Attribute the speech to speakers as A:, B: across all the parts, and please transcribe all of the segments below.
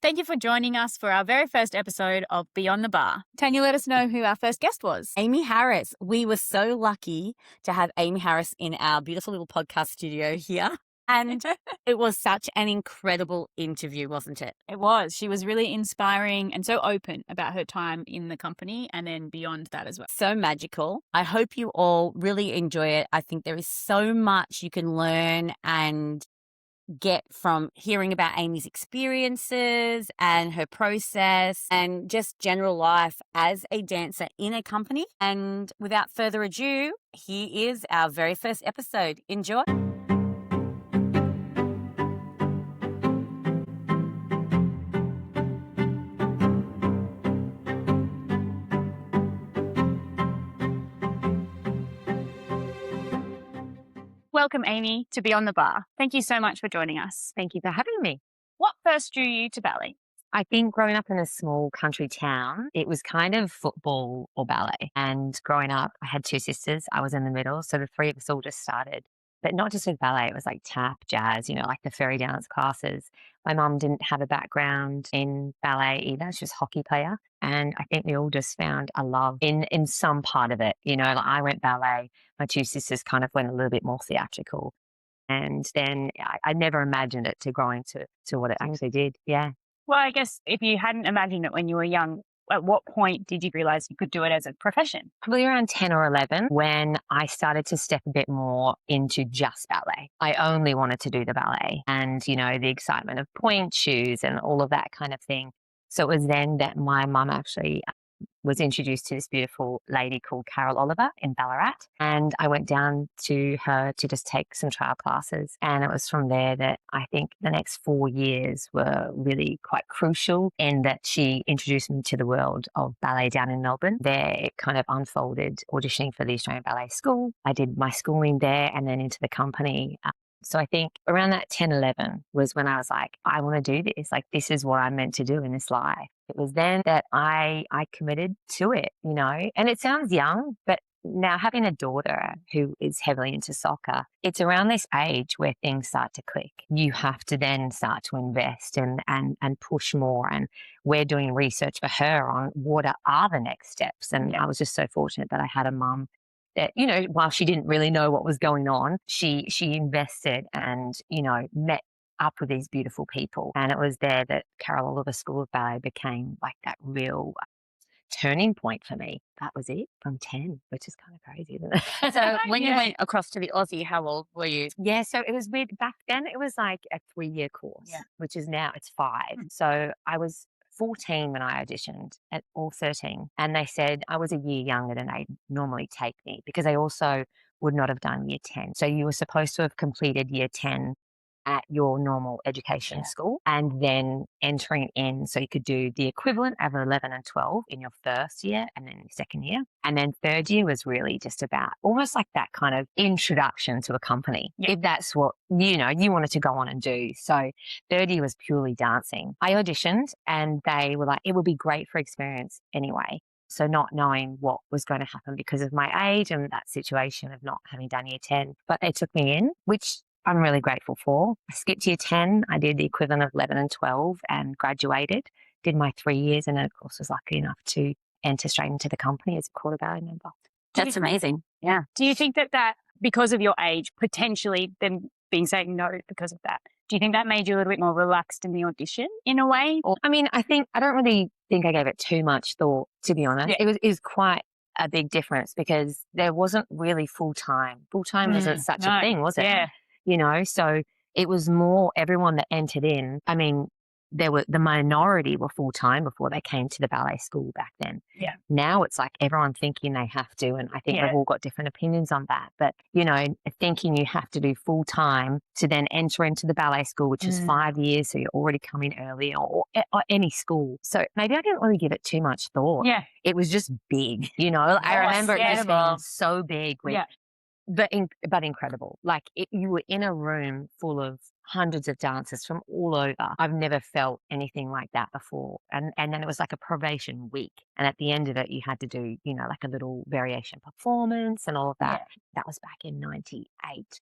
A: Thank you for joining us for our very first episode of Beyond the Barre. Tanya, let us know who our first guest was.
B: Amy Harris. We were so lucky to have Amy Harris in our beautiful little podcast studio here. And it was such an incredible interview, wasn't it?
A: It was. She was really inspiring and so open about her time in the company and then beyond that as well.
B: So magical. I hope you all really enjoy it. I think there is so much you can learn and get from hearing about Amy's experiences and her process and just general life as a dancer in a company. And without further ado, here is our very first episode. Enjoy.
A: Welcome, Amy, to Beyond the Barre. Thank you so much for joining us.
C: Thank you for having me.
A: What first drew you to ballet?
C: I think growing up in a small country town, it was kind of football or ballet. And growing up, I had two sisters. I was in the middle. So the three of us all just started. But not just with ballet, it was like tap, jazz, like the fairy dance classes. My mum didn't have a background in ballet either. She was a hockey player. And I think we all just found a love in some part of it. Like I went ballet. My two sisters kind of went a little bit more theatrical. And then I never imagined it to grow into what it actually did. Yeah.
A: Well, I guess if you hadn't imagined it when you were young, at what point did you realize you could do it as a profession?
C: Probably around 10 or 11 when I started to step a bit more into just ballet. I only wanted to do the ballet and, the excitement of point shoes and all of that kind of thing. So it was then that my mum actually was introduced to this beautiful lady called Carol Oliver in Ballarat. And I went down to her to just take some trial classes. And it was from there that I think the next 4 years were really quite crucial in that she introduced me to the world of ballet down in Melbourne. There it kind of unfolded auditioning for the Australian Ballet School. I did my schooling there and then into the company. So I think around that 10, 11 was when I was like, I want to do this. Like, this is what I'm meant to do in this life. It was then that I committed to it, and it sounds young, but now having a daughter who is heavily into soccer, it's around this age where things start to click. You have to then start to invest and push more. And we're doing research for her on what are the next steps. And I was just so fortunate that I had a mum that, while she didn't really know what was going on, she invested and, met up with these beautiful people. And it was there that Carol Oliver School of Ballet became like that real turning point for me. That was it from 10, which is kind of crazy, isn't it?
B: So when you went across to the Aussie, how old were you?
C: Yeah, so it was weird. Back then it was like a 3-year course, which is now it's 5. So I was 14 when I auditioned or 13. And they said I was a year younger than they normally take me because they also would not have done year 10. So you were supposed to have completed year 10 at your normal education school and then entering in. So you could do the equivalent of 11 and 12 in your first year and then your second year. And then third year was really just about almost like that kind of introduction to a company, if that's what, you wanted to go on and do. So third year was purely dancing. I auditioned and they were like, it would be great for experience anyway. So not knowing what was going to happen because of my age and that situation of not having done year 10. But they took me in, which I'm really grateful for. I skipped year 10. I did the equivalent of 11 and 12 and graduated, did my 3 years, and then, of course, was lucky enough to enter straight into the company as a quarter ballet member.
B: That's amazing. Yeah.
A: Do you think that because of your age, potentially them being saying no because of that, do you think that made you a little bit more relaxed in the audition in a way? Or
C: I don't really think I gave it too much thought, to be honest. It was quite a big difference because there wasn't really full-time. Full-time isn't such a thing, was it?
A: Yeah.
C: So it was more everyone that entered in. I mean, the minority were full-time before they came to the ballet school back then.
A: Yeah.
C: Now it's like everyone thinking they have to. And I think we've all got different opinions on that. But, thinking you have to do full-time to then enter into the ballet school, which is 5 years. So you're already coming early or any school. So maybe I didn't really give it too much thought.
A: Yeah.
C: It was just big, I remember it just being so big with but incredible. Like you were in a room full of hundreds of dancers from all over. I've never felt anything like that before. And then it was like a probation week. And at the end of it, you had to do, like a little variation performance and all of that.
A: Yeah.
C: That was back in 98.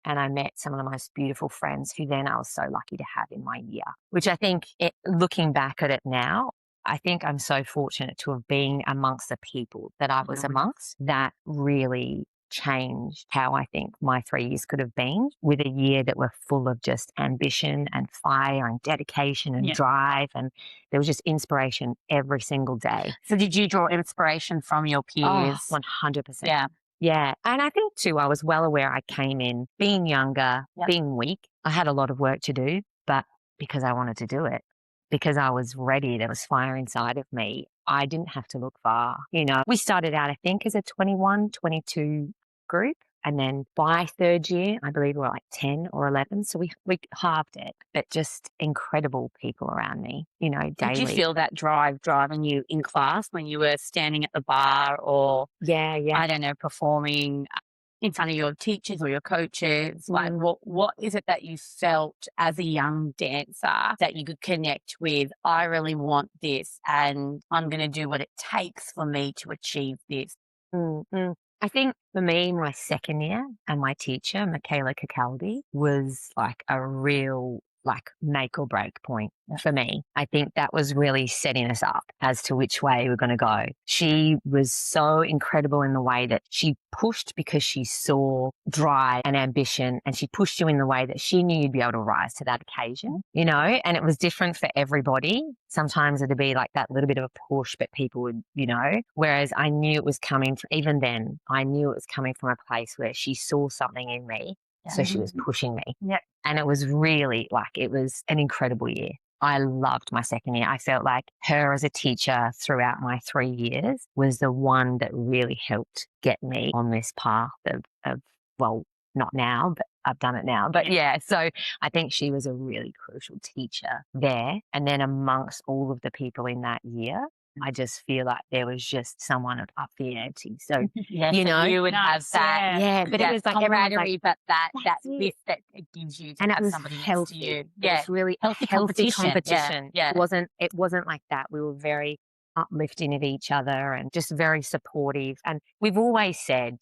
C: And I met some of the most beautiful friends who then I was so lucky to have in my year, which I think looking back at it now, I think I'm so fortunate to have been amongst the people that I was amongst that really changed how I think my 3 years could have been, with a year that were full of just ambition and fire and dedication and drive. And there was just inspiration every single day.
B: So did you draw inspiration from your peers?
C: 100%.
B: Yeah.
C: Yeah. And I think too, I was well aware I came in being younger, being weak. I had a lot of work to do, but because I wanted to do it, because I was ready, there was fire inside of me, I didn't have to look far. We started out, I think, as a 21, 22 group. And then by third year, I believe we were like 10 or 11. So we halved it, but just incredible people around me, daily.
B: Did you feel that drive driving you in class when you were standing at the bar or, I don't know, performing in front of your teachers or your coaches? Like what is it that you felt as a young dancer that you could connect with? I really want this and I'm going to do what it takes for me to achieve this.
C: I think for me, my second year and my teacher, Michaela Cacaldi, was like a real make or break point for me. I think that was really setting us up as to which way we're going to go. She was so incredible in the way that she pushed because she saw drive and ambition, and she pushed you in the way that she knew you'd be able to rise to that occasion, and it was different for everybody. Sometimes it'd be like that little bit of a push, but people would, whereas I knew it was coming from, even then, I knew it was coming from a place where she saw something in me. So she was pushing me.
A: Yep.
C: And it was really it was an incredible year. I loved my second year. I felt like her as a teacher throughout my 3 years was the one that really helped get me on this path of well, not now, but I've done it now. But so I think she was a really crucial teacher there. And then amongst all of the people in that year, I just feel like there was just someone up the ante. So,
B: you would have that.
C: But it was like
B: camaraderie, but that lift that it gives you to
C: and
B: have
C: it was
B: somebody
C: healthy.
B: next to you.
C: It was really
B: healthy
C: healthy
B: competition.
C: Yeah. It wasn't like that. We were very uplifting of each other and just very supportive. And we've always said,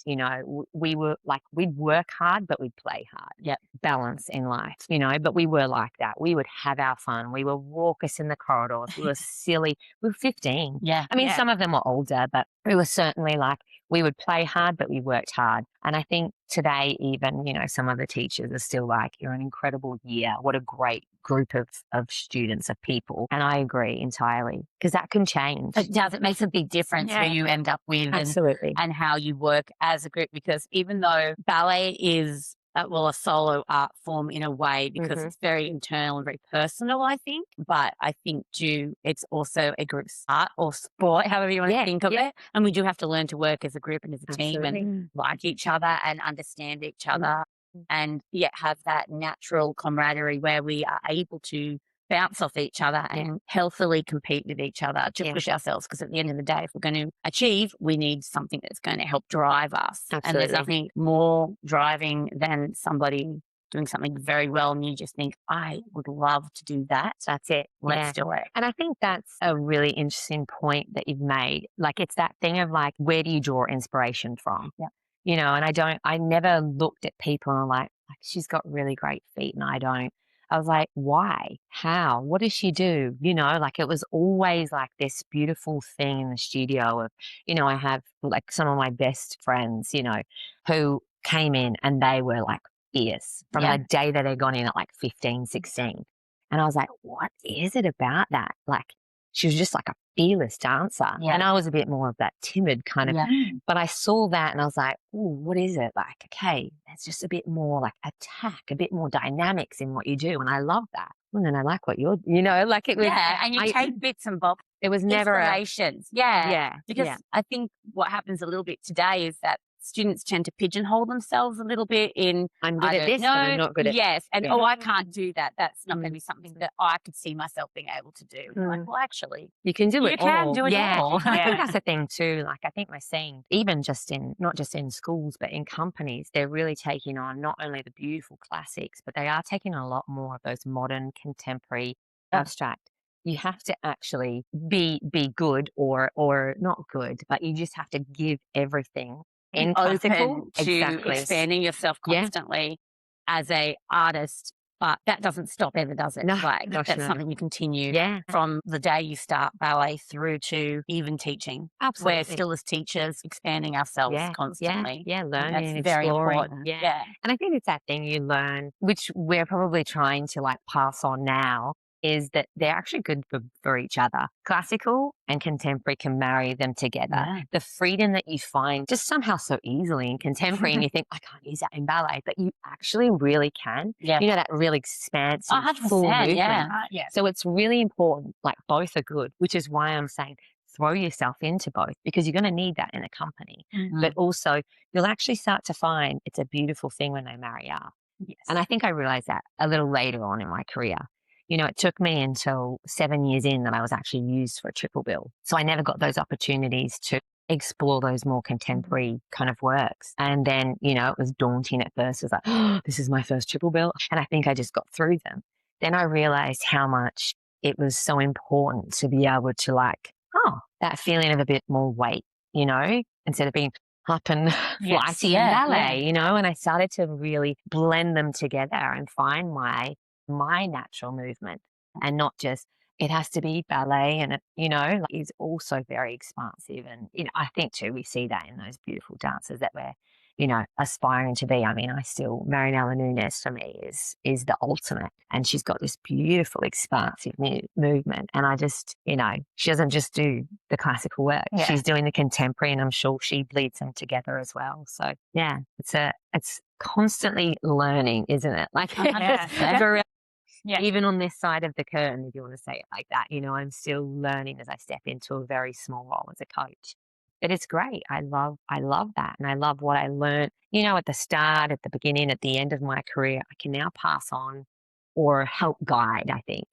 C: we were we'd work hard, but we'd play hard.
B: Yeah.
C: Balance in life, but we were like that. We would have our fun. We were raucous in the corridors. We were silly. We were 15.
B: Yeah.
C: I mean, some of them were older, but we were certainly we would play hard, but we worked hard. And I think today, even, some of the teachers are still you're an incredible year. What a great group of students, of people. And I agree entirely, because that can change.
B: It does. It makes a big difference who you end up with.
C: Absolutely.
B: And how you work as a group, because even though ballet is a solo art form in a way, because it's very internal and very personal, I think. But I think it's also a group art or sport, however you want to think of it. And we do have to learn to work as a group and as a team and like each other and understand each other and have that natural camaraderie where we are able to bounce off each other and healthily compete with each other to push ourselves. Because at the end of the day, if we're going to achieve, we need something that's going to help drive us.
C: Absolutely.
B: And there's nothing more driving than somebody doing something very well and you just think, I would love to do that.
C: That's it.
B: Let's do it.
C: And I think that's a really interesting point that you've made. It's that thing of where do you draw inspiration from?
B: Yeah.
C: And I never looked at people and like she's got really great feet and I don't. I was like, why? How? What does she do? It was always this beautiful thing in the studio of, I have some of my best friends, who came in and they were fierce from the day that they'd gone in at 15, 16. And I was like, what is it about that? She was just a fearless dancer.
B: Yeah.
C: And I was a bit more of that timid kind of, but I saw that and I was like, oh, what is it? Okay, there's just a bit more attack, a bit more dynamics in what you do. And I love that. And then I like what you're, it was.
B: Yeah, and you take bits and bobs.
C: It was never
B: inspirations. Because I think what happens a little bit today is that students tend to pigeonhole themselves a little bit in,
C: I'm good
B: I
C: at
B: don't
C: this, but I'm
B: know.
C: not good at
B: Yes. And,
C: Yeah.
B: oh, I can't do that. That's not going to
C: Mm.
B: be something that I could see myself being able to do. And you're like,
C: Mm.
B: well, actually,
C: You can do
B: you
C: it
B: can
C: all.
B: do it
C: Yeah.
B: all.
C: And I
A: Yeah.
C: think that's the thing too. Like, I think we're seeing, even just in, not just in schools, but in companies, they're really taking on not only the beautiful classics, but they are taking on a lot more of those modern, contemporary,
B: Yeah.
C: abstract. You have to actually be good or not good, but you just have to give everything in classical.
B: Open to expanding yourself
C: Yeah.
B: constantly as a artist, but that doesn't stop ever, does it?
C: No,
B: Like,
C: gosh,
B: that's
C: no.
B: something you continue
C: Yeah,
B: from the day you start ballet through to even teaching.
C: absolutely.
B: We're still, as teachers, expanding ourselves
C: Yeah,
B: constantly.
C: yeah,
B: And
C: learning
B: that's
C: and
B: very
C: exploring.
B: important.
C: Yeah.
B: Yeah.
C: And I think it's that thing you learn, which we're probably trying to like pass on now, is that they're actually good for each other. Classical and contemporary can marry them together.
B: Yeah.
C: The freedom that you find just somehow so easily in contemporary, and you think, I can't use that in ballet, but you actually really can.
B: Yeah.
C: You know, that really expansive, full
B: 100%.
C: movement.
B: Yeah.
A: Yeah.
C: So it's really important, like both are good, which is why I'm saying throw yourself into both, because you're going to need that in a company. But also, you'll actually start to find it's a beautiful thing when they marry up.
A: Yes.
C: And I think I realized that a little later on in my career. You know, it took me until 7 years in that I was actually used for a triple bill. So I never got those opportunities to explore those more contemporary kind of works. And then, you know, it was daunting at first. It was like, oh, this is my first triple bill. And I think I just got through them. Then I realized how much it was so important to be able to like, oh, that feeling of a bit more weight, you know, instead of being up and flighty in ballet, you know, and I started to really blend them together and find my natural movement, and not just it has to be ballet, and it, you know, like, is also very expansive. And you know, I think too we see that in those beautiful dancers that we're, you know, aspiring to be. I mean, I still Marinella Nunes for me is the ultimate, and she's got this beautiful expansive movement. And I just, you know, she doesn't just do the classical work; she's doing the contemporary, and I'm sure she bleeds them together as well. So yeah, it's constantly learning, isn't it? Like
A: Yeah. Yeah.
C: even on this side of the curtain, if you want to say it like that, you know, I'm still learning as I step into a very small role as a coach. But it's great. I love that. And I love what I learned, you know, at the start, at the beginning, at the end of my career. I can now pass on or help guide, I think.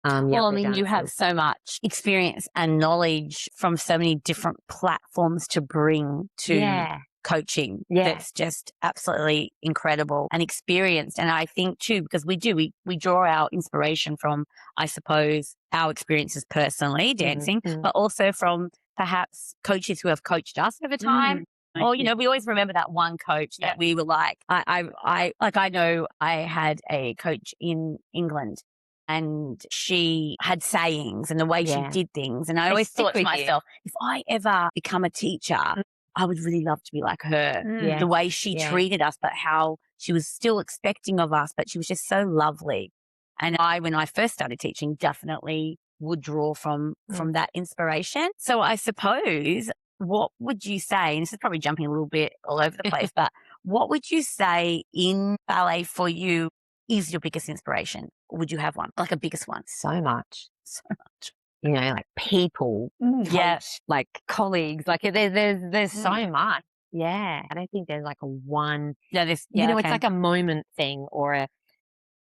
B: Well, I
C: younger
B: mean, you have
C: dancers.
B: so much experience and knowledge from so many different platforms to bring to
C: Yeah.
B: coaching.
C: Yeah.
B: That's just absolutely incredible and experienced. And I think too, because we draw our inspiration from, I suppose, our experiences personally dancing, but also from perhaps coaches who have coached us over time. Or, you know, we always remember that one coach that we were like, I know I had a coach in England, and she had sayings and the way she did things. And I always thought to myself, if I ever become a teacher, I would really love to be like her. The way she treated us, but how she was still expecting of us, but she was just so lovely. And when I first started teaching, definitely would draw from that inspiration. So I suppose, what would you say, and this is probably jumping a little bit all over the place, but what would you say in ballet for you is your biggest inspiration? Would you have one, like a biggest one?
C: So much. You know, like people, coach, like colleagues, like there's so much. Yeah. I don't think there's like a one, you know, it's like a moment thing or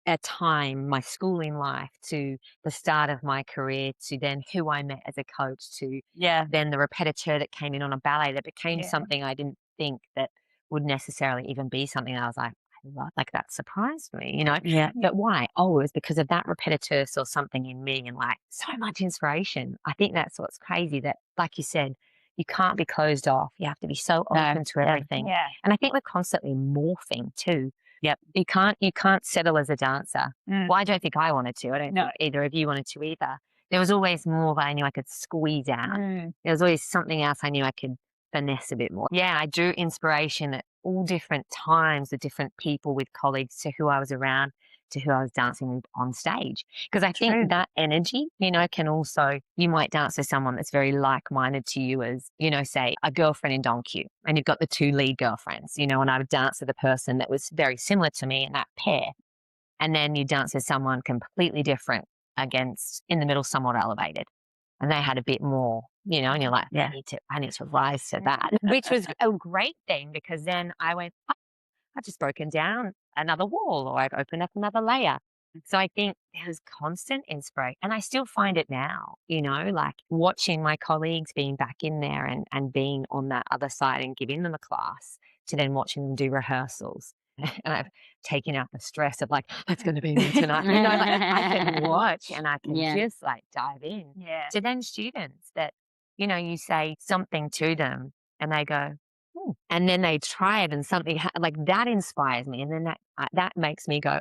C: a time, my schooling life to the start of my career to then who I met as a coach to then the repetiteur that came in on a ballet that became something I didn't think that would necessarily even be something I was like, I love, like that surprised me, you know?
B: Yeah.
C: But why? Oh, it was because of that repetiteur saw something in me and like so much inspiration. I think that's what's crazy, that, like you said, you can't be closed off. You have to be so open to everything.
A: Yeah.
C: And I think we're constantly morphing too.
B: Yep.
C: You can't settle as a dancer. Well, I don't think I wanted to. I don't think either of you wanted to either. There was always more that I knew I could squeeze out. There was always something else I knew I could finesse a bit more. Yeah, I drew inspiration at all different times with different people, with colleagues, to who I was around, to who I was dancing with on stage. Because I think that energy, you know, can also, you might dance with someone that's very like-minded to you as, you know, say a girlfriend in Don Q, and you've got the two lead girlfriends, you know, and I would dance with a person that was very similar to me in that pair. And then you dance with someone completely different against, in the middle, somewhat elevated. and they had a bit more, and you're like,
B: Yeah.
C: I need to rise to that, which was a great thing because then I went, "Oh, I've just broken down another wall or I've opened up another layer." So I think there's constant inspiration, and I still find it now, like watching my colleagues being back in there and being on that other side and giving them a class to then watching them do rehearsals. And I've taken out the stress of like, it's going to be me tonight. Like I can watch and I can
B: Yeah.
C: just like dive in.
A: Yeah.
C: To then students that, you say something to them and they go, "Hmm," and then they try it and something like that inspires me. And then that makes me go,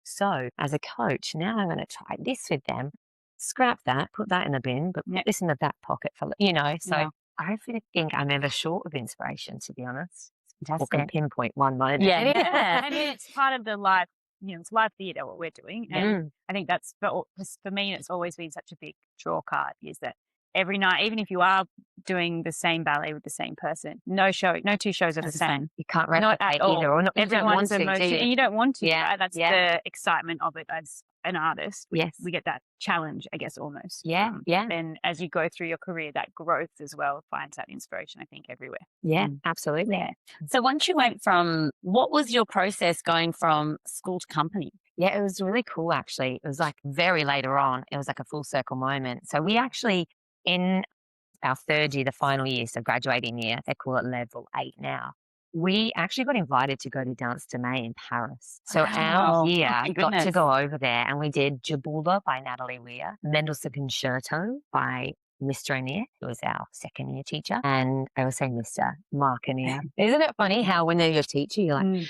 C: so as a coach, now I'm going to try this with them, scrap that, put that in the bin, but put this in the back pocket for, so
A: Yeah.
C: I don't really think I'm ever short of inspiration, to be honest. Or can
B: Fantastic.
C: pinpoint one moment.
B: Yeah.
A: Yeah. I mean, it's part of the live, it's live theatre, what we're doing. And I think that's, for me, it's always been such a big draw card is that every night, even if you are doing the same ballet with the same person, no two shows are the same.
C: You can't
A: Not
C: replicate
A: at all.
C: either. Or not, you don't want
A: Everyone's
C: to, do
A: emotion,
C: you?
A: and you don't want to.
C: Yeah,
A: Right? That's
C: yeah.
A: the excitement of it as an artist.
C: Yes.
A: We get that challenge, I guess, almost.
C: Yeah, yeah.
A: And as you go through your career, that growth as well finds that inspiration, I think, everywhere.
C: Yeah, absolutely.
B: Yeah. So once you went what was your process going from school to company?
C: Yeah, it was really cool, actually. It was like very later on. It was like a full circle moment. So we actually, in our third year, the final year, so graduating year, they call it level 8 now. We actually got invited to go to Dance de May in Paris. So
B: Wow.
C: our year
B: Oh, my
C: got to
B: goodness.
C: go over there and we did Jabula by Natalie Weir, Mendelssohn Concerto by Mr. O'Neill, who was our second year teacher, and I was saying Mr. Mark O'Neill. Isn't it funny how when they're your teacher, you're like, it's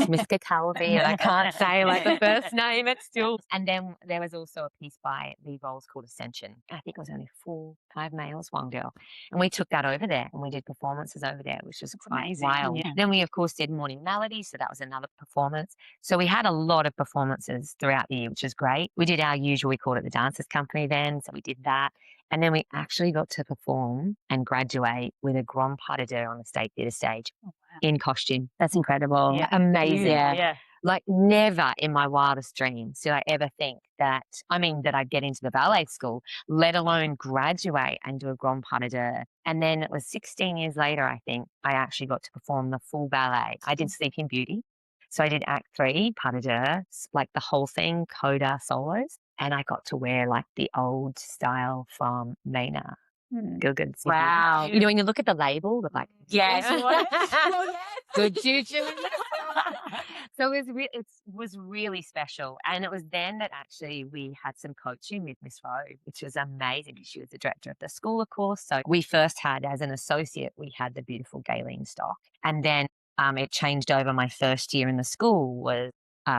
C: Mr. Calvi, and I can't say like the first name, it's still. And then there was also a piece by Lee Bowles called Ascension. I think it was only 5 males, 1 girl. And we took that over there and we did performances over there, which was quite
A: amazing.
C: wild.
B: Yeah.
C: Then we, of course, did Morning Melody. So that was another performance. So we had a lot of performances throughout the year, which was great. We did our usual, we called it the Dancers Company then. So we did that. And then we actually got to perform and graduate with a grand pas de deux on the state theatre stage in costume.
B: That's incredible.
A: Yeah.
C: Amazing.
A: Yeah.
C: Like never in my wildest dreams did I ever think that I'd get into the ballet school, let alone graduate and do a grand pas de deux. And then it was 16 years later, I think, I actually got to perform the full ballet. I did Sleeping Beauty. So I did Act 3, pas de deux, like the whole thing, coda solos. And I got to wear like the old style from Maynard. Good.
B: Wow.
C: When you look at the label, but like,
B: Yes.
C: good juju. So it was really special. And it was then that actually we had some coaching with Miss Rowe, which was amazing because she was the director of the school, of course. So we first had, as an associate, we had the beautiful Gayleen Stock. And then it changed over. My first year in the school was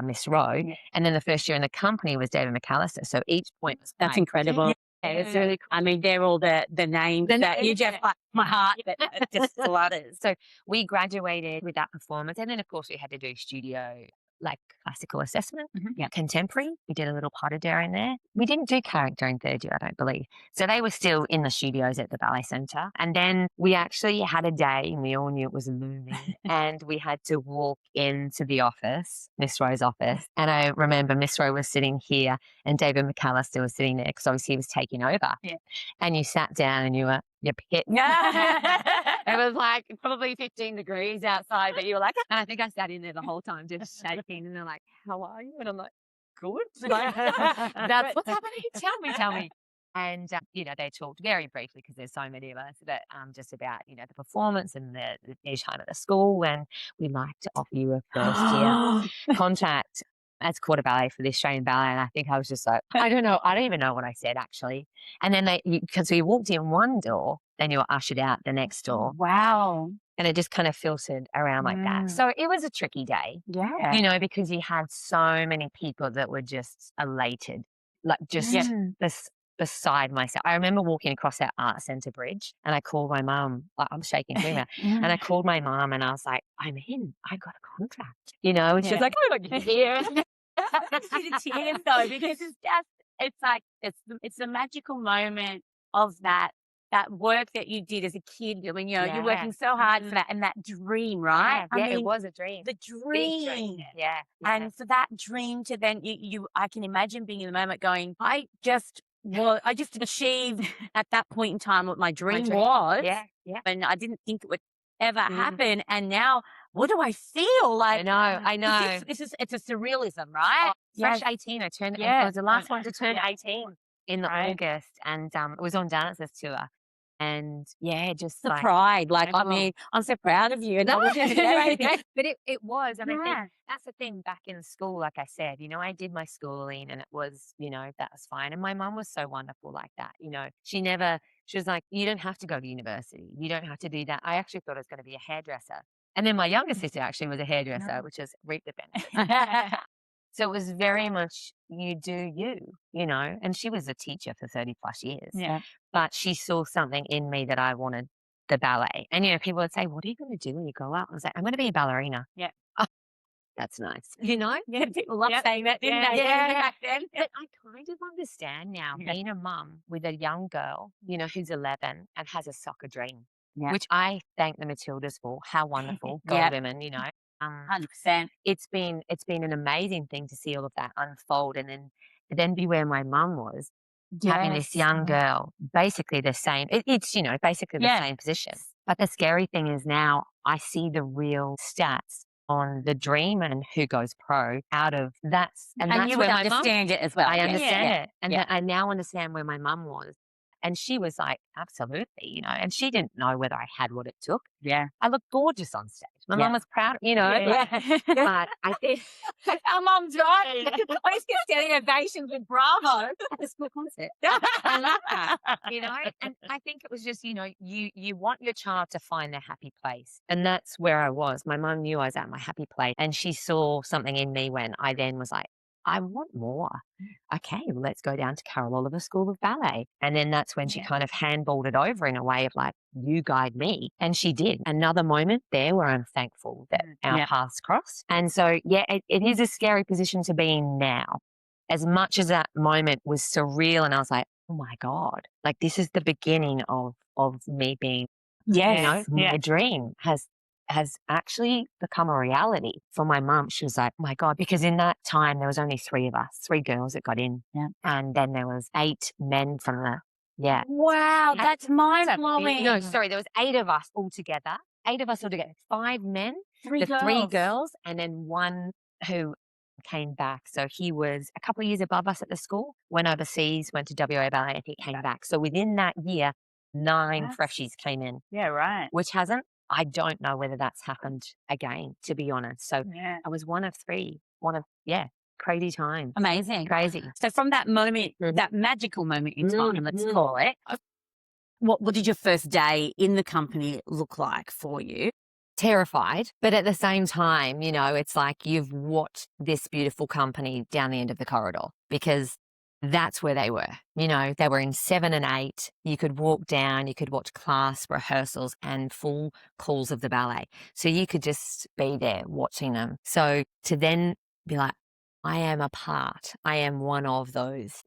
C: Miss Rowe. Yeah. And then the first year in the company was David McAllister. So each point was
B: That's incredible.
C: Yeah, it's really cool.
B: I mean, they're all the names that you just like my heart that just flutters.
C: So we graduated with that performance. And then, of course, we had to do studio, like classical assessment, contemporary. We did a little pas de deux in there. We didn't do character in third year, I don't believe. So they were still in the studios at the Ballet Centre. And then we actually had a day, and we all knew it was looming, and we had to walk into the office, Miss Rowe's office. And I remember Miss Rowe was sitting here and David McAllister was sitting there because obviously he was taking over. Yeah. And you sat down and you were, your pit. It was like probably 15 degrees outside, but you were like, and I think I sat in there the whole time just shaking. And they're like, how are you? And I'm like, good. Like, that's what's happening. Tell me. And, they talked very briefly because there's so many of us, but just about, the performance and the time at the school. And we'd like to offer you a first year contract as quarter ballet for the Australian Ballet. And I think I was just like, I don't know. I don't even know what I said, actually. And then because we walked in one door, then you were ushered out the next door.
B: Wow.
C: And it just kind of filtered around like that. So it was a tricky day.
B: Yeah.
C: Because you had so many people that were just elated, like just beside myself. I remember walking across that art centre bridge and I called my mum, like I'm shaking too now. And I called my mum and I was like, I'm in, I got a contract, and she's like, oh my God, you're here.
B: It's tears though, because it's the magical moment of that work that you did as a kid when you're working so hard for that and that dream, right?
C: Yeah, it was a dream.
B: The dream.
C: Yeah.
B: And for that dream to then I can imagine being in the moment going, I just Well, I just achieved at that point in time what my dream
C: dream.
B: was.
C: Yeah, yeah.
B: And I didn't think it would ever happen. And now, what do I feel like?
C: I know.
B: It's a surrealism, right?
C: Fresh 18. I was the last one to turn 18 in the
A: Right.
C: August, and it was on Dance's tour. And yeah, just
B: The
C: like,
B: pride. Like, I
C: know.
B: mean, I'm so proud of you. And
C: No,
B: I was just
C: but it was, and I
B: Yeah.
C: think that's the thing. Back in school, like I said, I did my schooling, and it was, that was fine. And my mum was so wonderful like that. She was like, you don't have to go to university. You don't have to do that. I actually thought I was going to be a hairdresser, and then my younger sister actually was a hairdresser, which is reap the benefits. So it was very much you do you, and she was a teacher for 30 plus years.
A: Yeah.
C: But she saw something in me that I wanted the ballet. And, people would say, what are you going to do when you grow up? I was like, I'm going to be a ballerina.
A: Yeah.
C: Oh, that's nice.
B: Yeah, people love saying that, didn't they? Back then.
C: But I kind of understand now being a mum with a young girl, who's 11 and has a soccer dream, which I thank the Matildas for. How wonderful. God women,
B: 100%.
C: It's been an amazing thing to see all of that unfold, and then be where my mum was, having this young girl, basically the same. It's basically the same position. But the scary thing is now I see the real stats on the dream and who goes pro out of that.
B: And
C: that's
B: you
C: where
B: would
C: my mum.
B: understand it as well.
C: I understand it, and
B: Yeah.
C: I now understand where my mum was. And she was like, absolutely, and she didn't know whether I had what it took.
B: Yeah.
C: I looked gorgeous on stage. My mum was proud,
B: Yeah.
C: but I think
B: Our mum's right. I used to get standing ovations with Bravo
C: at the school concert. I love that, and I think it was just, you want your child to find their happy place. And that's where I was. My mum knew I was at my happy place, and she saw something in me when I then was like, I want more. Okay, well, let's go down to Carol Oliver School of Ballet. And then that's when she kind of handballed it over in a way of like, you guide me. And she did. Another moment there where I'm thankful that our paths crossed. And so, it is a scary position to be in now. As much as that moment was surreal and I was like, oh my God, like this is the beginning of me being, my dream has actually become a reality for my mum. She was like, oh my God, because in that time, there was only 3 of us, 3 girls that got in.
B: Yeah.
C: And then there was 8 men from
B: Wow, that's mind-blowing.
C: No, sorry, there was 8 of us all together. 8 of us all together. 5 men,
B: 3 girls.
C: 3 girls, and then 1 who came back. So he was a couple of years above us at the school, went overseas, went to WA Ballet, and he came back. So within that year, 9 freshies came in.
A: Yeah, right.
C: Which hasn't. I don't know whether that's happened again, to be honest. So I was one of 3, crazy time.
B: Amazing.
C: Crazy.
B: So from that moment, that magical moment in time, let's call it, what did your first day in the company look like for you?
C: Terrified, but at the same time, it's like you've watched this beautiful company down the end of the corridor, because that's where they were. They were in 7 and 8. You could walk down, you could watch class rehearsals and full calls of the ballet. So you could just be there watching them. So to then be like, I am a part, I am one of those,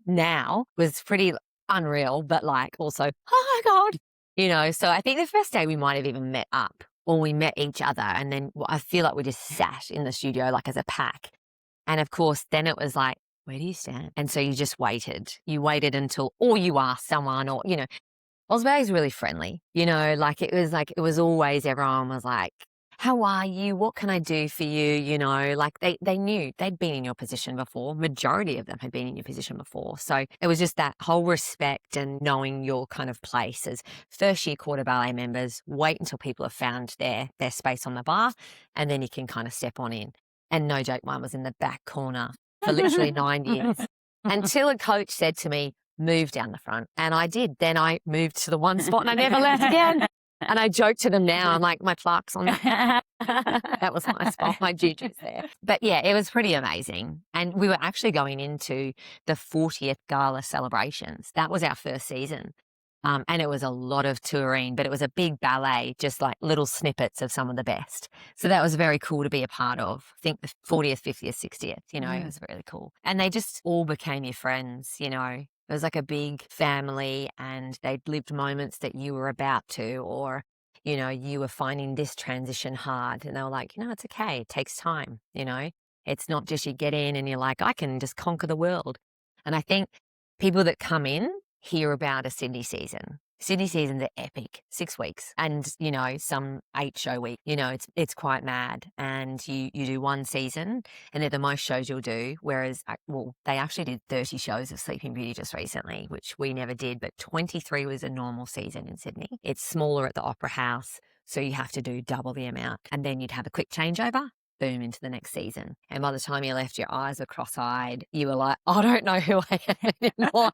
C: now was pretty unreal, but like also, oh my God, so I think the first day we might have even met up, or we met each other. And then I feel like we just sat in the studio like as a pack. And of course, then it was like, where do you stand? And so you just waited. You waited until, or you asked someone, or, Oz Ballet's really friendly, it was always, everyone was like, how are you? What can I do for you? Like they knew they'd been in your position before. Majority of them had been in your position before. So it was just that whole respect and knowing your kind of place as first year quarter ballet members. Wait until people have found their space on the bar, and then you can kind of step on in. And no joke, mine was in the back corner for literally 9 years until a coach said to me, move down the front. And I did. Then I moved to the one spot and I never left again. And I joke to them now, I'm like, my plaque's on that. That was my spot, my juju's there. But yeah, it was pretty amazing. And we were actually going into the 40th gala celebrations. That was our first season. And it was a lot of touring, but it was a big ballet, just like little snippets of some of the best. So that was very cool to be a part of. I think the 40th, 50th, 60th, it was really cool. And they just all became your friends, It was like a big family, and they'd lived moments that you were about to, or, you were finding this transition hard, and they were like, it's okay. It takes time. It's not just you get in and you're like, I can just conquer the world. And I think people that come in hear about a Sydney season. Sydney seasons are epic, 6 weeks, and you know, some 8 show week. You know, it's quite mad. And you do one season, and they're the most shows you'll do. Whereas, well, they actually did 30 shows of Sleeping Beauty just recently, which we never did. But 23 was a normal season in Sydney. It's smaller at the Opera House, so you have to do double the amount, and then you'd have a quick changeover. Boom, into the next season. And by the time you left, your eyes were cross-eyed. You were like, I don't know who I am anymore.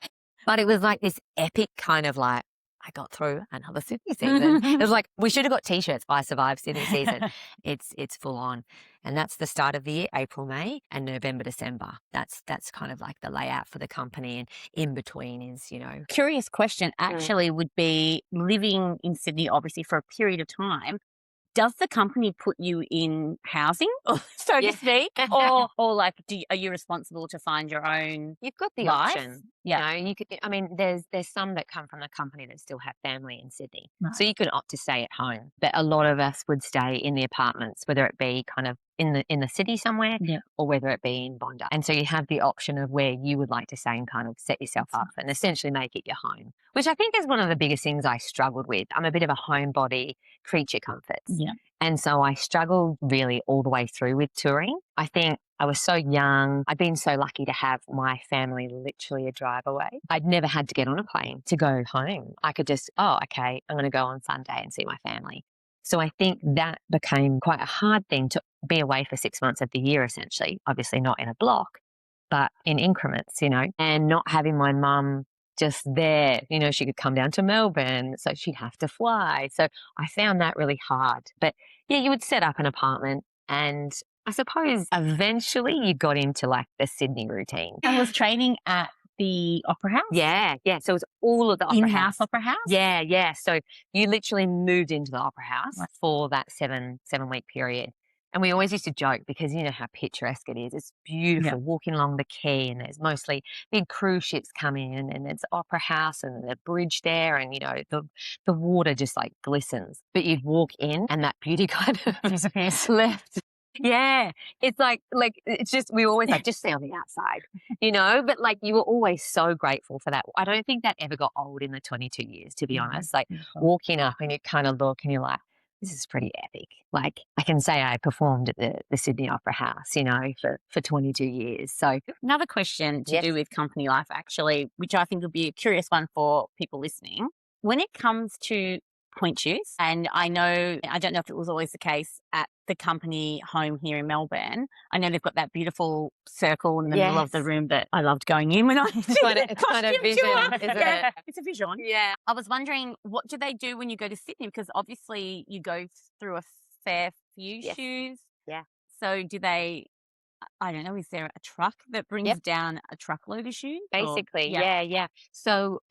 C: But it was like this epic kind of like, I got through another Sydney season. It was like, we should have got T-shirts, I survived Sydney season. It's full on. And that's the start of the year, April, May, and November, December. That's kind of like the layout for the company. And in between is, you know.
B: Curious question actually would be, living in Sydney, obviously, for a period of time, does the company put you in housing, so to speak, or like, are you responsible to find your own?
C: You've got the
B: life?
C: option.
B: Yeah.
C: You know, you could. I mean, there's some that come from the company that still have family in Sydney,
B: Right.
C: so you can opt to stay at home. But a lot of us would stay in the apartments, whether it be kind of in the city somewhere, or whether it be in Bondi. And so you have the option of where you would like to stay and kind of set yourself up and essentially make it your home, which I think is one of the biggest things I struggled with. I'm a bit of a homebody, creature comforts.
B: Yeah.
C: And so I struggled really all the way through with touring. I think I was so young. I'd been so lucky to have my family literally a drive away. I'd never had to get on a plane to go home. I could just, okay, I'm going to go on Sunday and see my family. So I think that became quite a hard thing to be away for 6 months of the year, essentially. Obviously not in a block, but in increments, you know, and not having my mum just there. You know, she could come down to Melbourne, so she'd have to fly. So I found that really hard. But yeah, you would set up an apartment, and I suppose eventually you got into like the Sydney routine.
B: And was training at the Opera House?
C: Yeah. So it was all of the Opera
B: in-house
C: House.
B: Opera House?
C: Yeah. So you literally moved into the Opera House for that 7-week period. And we always used to joke because you know how picturesque it is. It's beautiful walking along the quay, and there's mostly big cruise ships coming in, and there's Opera House and the bridge there, and you know the water just like glistens. But you'd walk in and that beauty kind of
B: disappears.
C: left. Yeah, it's like it's just we always like just stay on the outside, you know. But like you were always so grateful for that. I don't think that ever got old in the 22 years, to be honest. Like walking up and you kind of look and you're like, this is pretty epic. Like I can say I performed at the Sydney Opera House, you know, for 22 years. So
B: another question to do with company life, actually, which I think would be a curious one for people listening. When it comes to point shoes, and I don't know if it was always the case at the company home here in Melbourne. I know they've got that beautiful circle in the middle of the room that I loved going in when I did
C: it's kind of vision, isn't it?
B: It's a vision.
C: Yeah.
B: I was wondering, what do they do when you go to Sydney? Because obviously you go through a fair few shoes.
C: Yeah.
B: So do they, I don't know, is there a truck that brings down a truckload of shoes?
C: Basically, yeah. So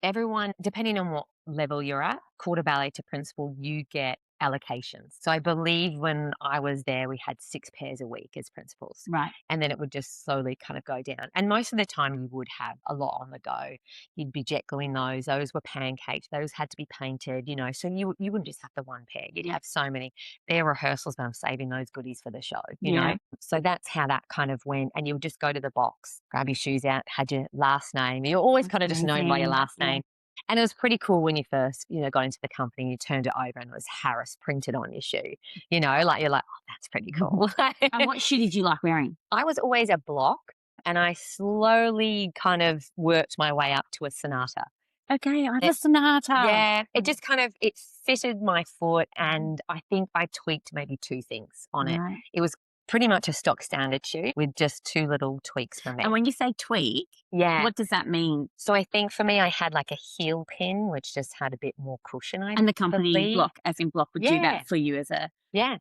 C: everyone, depending on what level you're at, quarter ballet to principal, you get allocations. So I believe when I was there, we had 6 pairs a week as principals.
B: Right.
C: And then it would just slowly kind of go down. And most of the time you would have a lot on the go. You'd be jet gluing those. Those were pancaked. Those had to be painted, you know. So you wouldn't just have the one pair. You'd have so many. Their rehearsals, but I'm saving those goodies for the show, you know. So that's how that kind of went. And you would just go to the box, grab your shoes out, had your last name. You're always kind of just known by your last name. And it was pretty cool when you first, you know, got into the company and you turned it over and it was Harris printed on your shoe. You know, like you're like, oh, that's pretty cool.
B: And what shoe did you like wearing?
C: I was always a block, and I slowly kind of worked my way up to a Sonata.
B: Okay, I have a Sonata.
C: Yeah, it just kind of, it fitted my foot, and I think I tweaked maybe 2 things on it. It was pretty much a stock standard shoe with just 2 little tweaks from there.
B: And when you say tweak, what does that mean?
C: So I think for me, I had like a heel pin, which just had a bit more cushion.
B: And the company block, as in block, would do that for you as a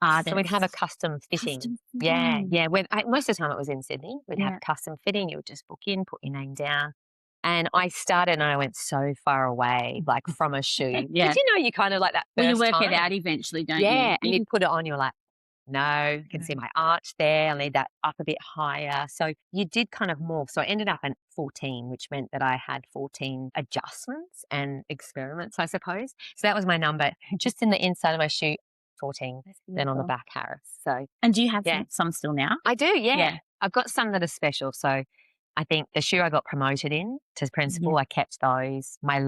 B: artist.
C: So we'd have a custom fitting. Yeah. Most of the time it was in Sydney. We'd have custom fitting. You would just book in, put your name down. And I started and I went so far away, like from a shoe. Because, you know, you kind of like that first
B: Well, you work
C: time.
B: it out eventually, don't you?
C: Yeah, and you put it on, you're like, no, you can see my arch there. I need that up a bit higher. So you did kind of morph. So I ended up at 14, which meant that I had 14 adjustments and experiments, I suppose. So that was my number. Just in the inside of my shoe, 14. Then on the back, Harris. So,
B: and do you have some still now?
C: I do, yeah. I've got some that are special. So I think the shoe I got promoted in to principal, I kept those. My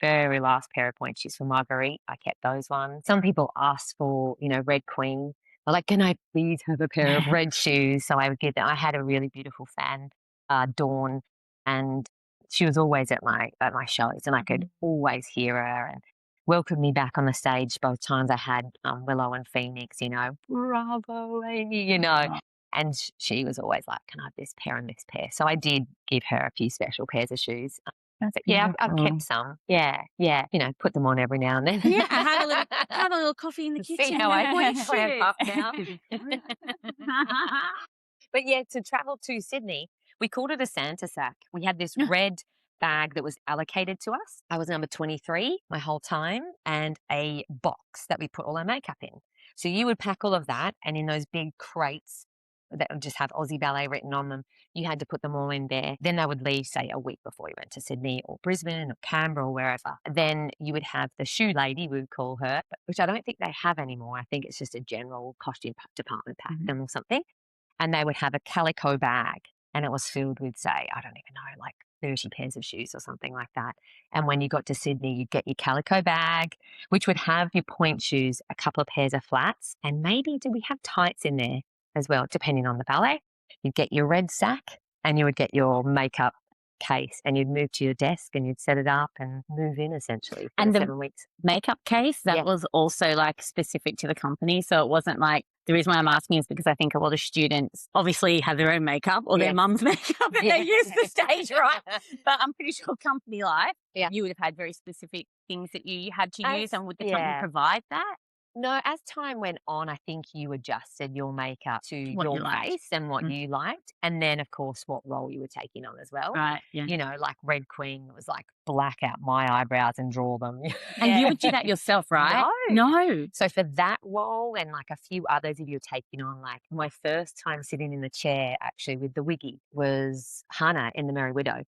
C: very last pair of pointe shoes for Marguerite, I kept those ones. Some people asked for, Red Queen. They're like, can I please have a pair of red shoes? So I would give them. I had a really beautiful fan, Dawn, and she was always at my shows, and I could always hear her and welcomed me back on the stage both times I had Willow and Phoenix, bravo, Amy, and she was always like, can I have this pair and this pair? So I did give her a few special pairs of shoes. But yeah, I've kept some. Yeah. Put them on every now and then.
B: Yeah, have a little coffee in the kitchen.
C: See how I clamp up now. But yeah, to travel to Sydney, we called it a Santa sack. We had this red bag that was allocated to us. I was number 23 my whole time, and a box that we put all our makeup in. So you would pack all of that, and in those big crates that would just have Aussie Ballet written on them, you had to put them all in there. Then they would leave, say, a week before you went to Sydney or Brisbane or Canberra or wherever. Then you would have the shoe lady, we would call her, which I don't think they have anymore. I think it's just a general costume department packed them or something. And they would have a calico bag, and it was filled with, say, I don't even know, like 30 pairs of shoes or something like that. And when you got to Sydney, you'd get your calico bag, which would have your pointe shoes, a couple of pairs of flats, and maybe do we have tights in there as well, depending on the ballet. You'd get your red sack, and you would get your makeup case, and you'd move to your desk and you'd set it up and move in essentially for
B: And
C: the
B: the
C: 7 weeks.
B: makeup case, that
C: Yeah.
B: was also like specific to the company. So it wasn't like, the reason why I'm asking is because I think a lot of students obviously have their own makeup or their
C: Yes.
B: mum's makeup and
C: Yeah.
B: they use the stage, right? But I'm pretty sure company life,
C: Yeah.
B: you would have had very specific things that you had to use, and would the company
C: Yeah.
B: provide that?
C: No, as time went on, I think you adjusted your makeup to
B: What you
C: your
B: liked.
C: face and what you liked. And then, of course, what role you were taking on as well.
B: Right, yeah.
C: Like Red Queen was like black out my eyebrows and draw them.
B: And you would do that yourself, right? No.
C: So for that role and like a few others, if you're taking on, like my first time sitting in the chair actually with the wiggy was Hannah in The Merry Widow.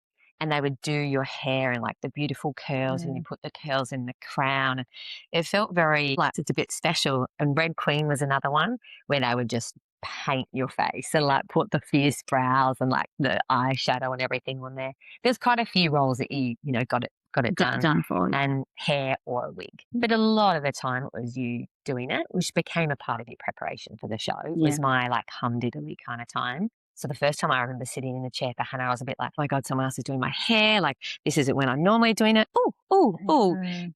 C: And they would do your hair in like the beautiful curls, and you put the curls in the crown. And it felt very like it's a bit special. And Red Queen was another one where they would just paint your face and like put the fierce brows and like the eyeshadow and everything on there. There's quite a few roles that you got it done
B: for you.
C: and hair or a wig. But a lot of the time it was you doing it, which became a part of your preparation for the show. It was my like humdiddly kind of time. So the first time I remember sitting in the chair for Hannah, I was a bit like, oh my God, someone else is doing my hair. Like, this isn't when I'm normally doing it. Ooh.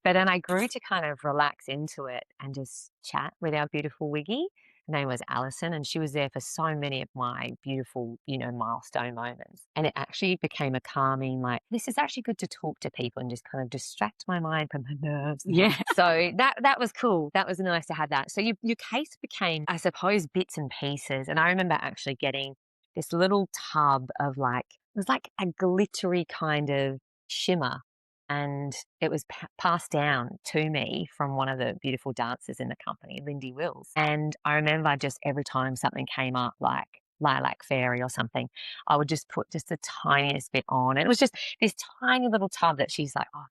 C: But then I grew to kind of relax into it and just chat with our beautiful wiggy. Her name was Alison, and she was there for so many of my beautiful, milestone moments. And it actually became a calming, like, this is actually good to talk to people and just kind of distract my mind from my nerves.
B: Yeah.
C: So that was cool. That was nice to have that. So your case became, I suppose, bits and pieces. And I remember actually getting this little tub of like, it was like a glittery kind of shimmer. And it was passed down to me from one of the beautiful dancers in the company, Lindy Wills. And I remember just every time something came up, like Lilac Fairy or something, I would just put just the tiniest bit on. And it was just this tiny little tub that she's like, oh,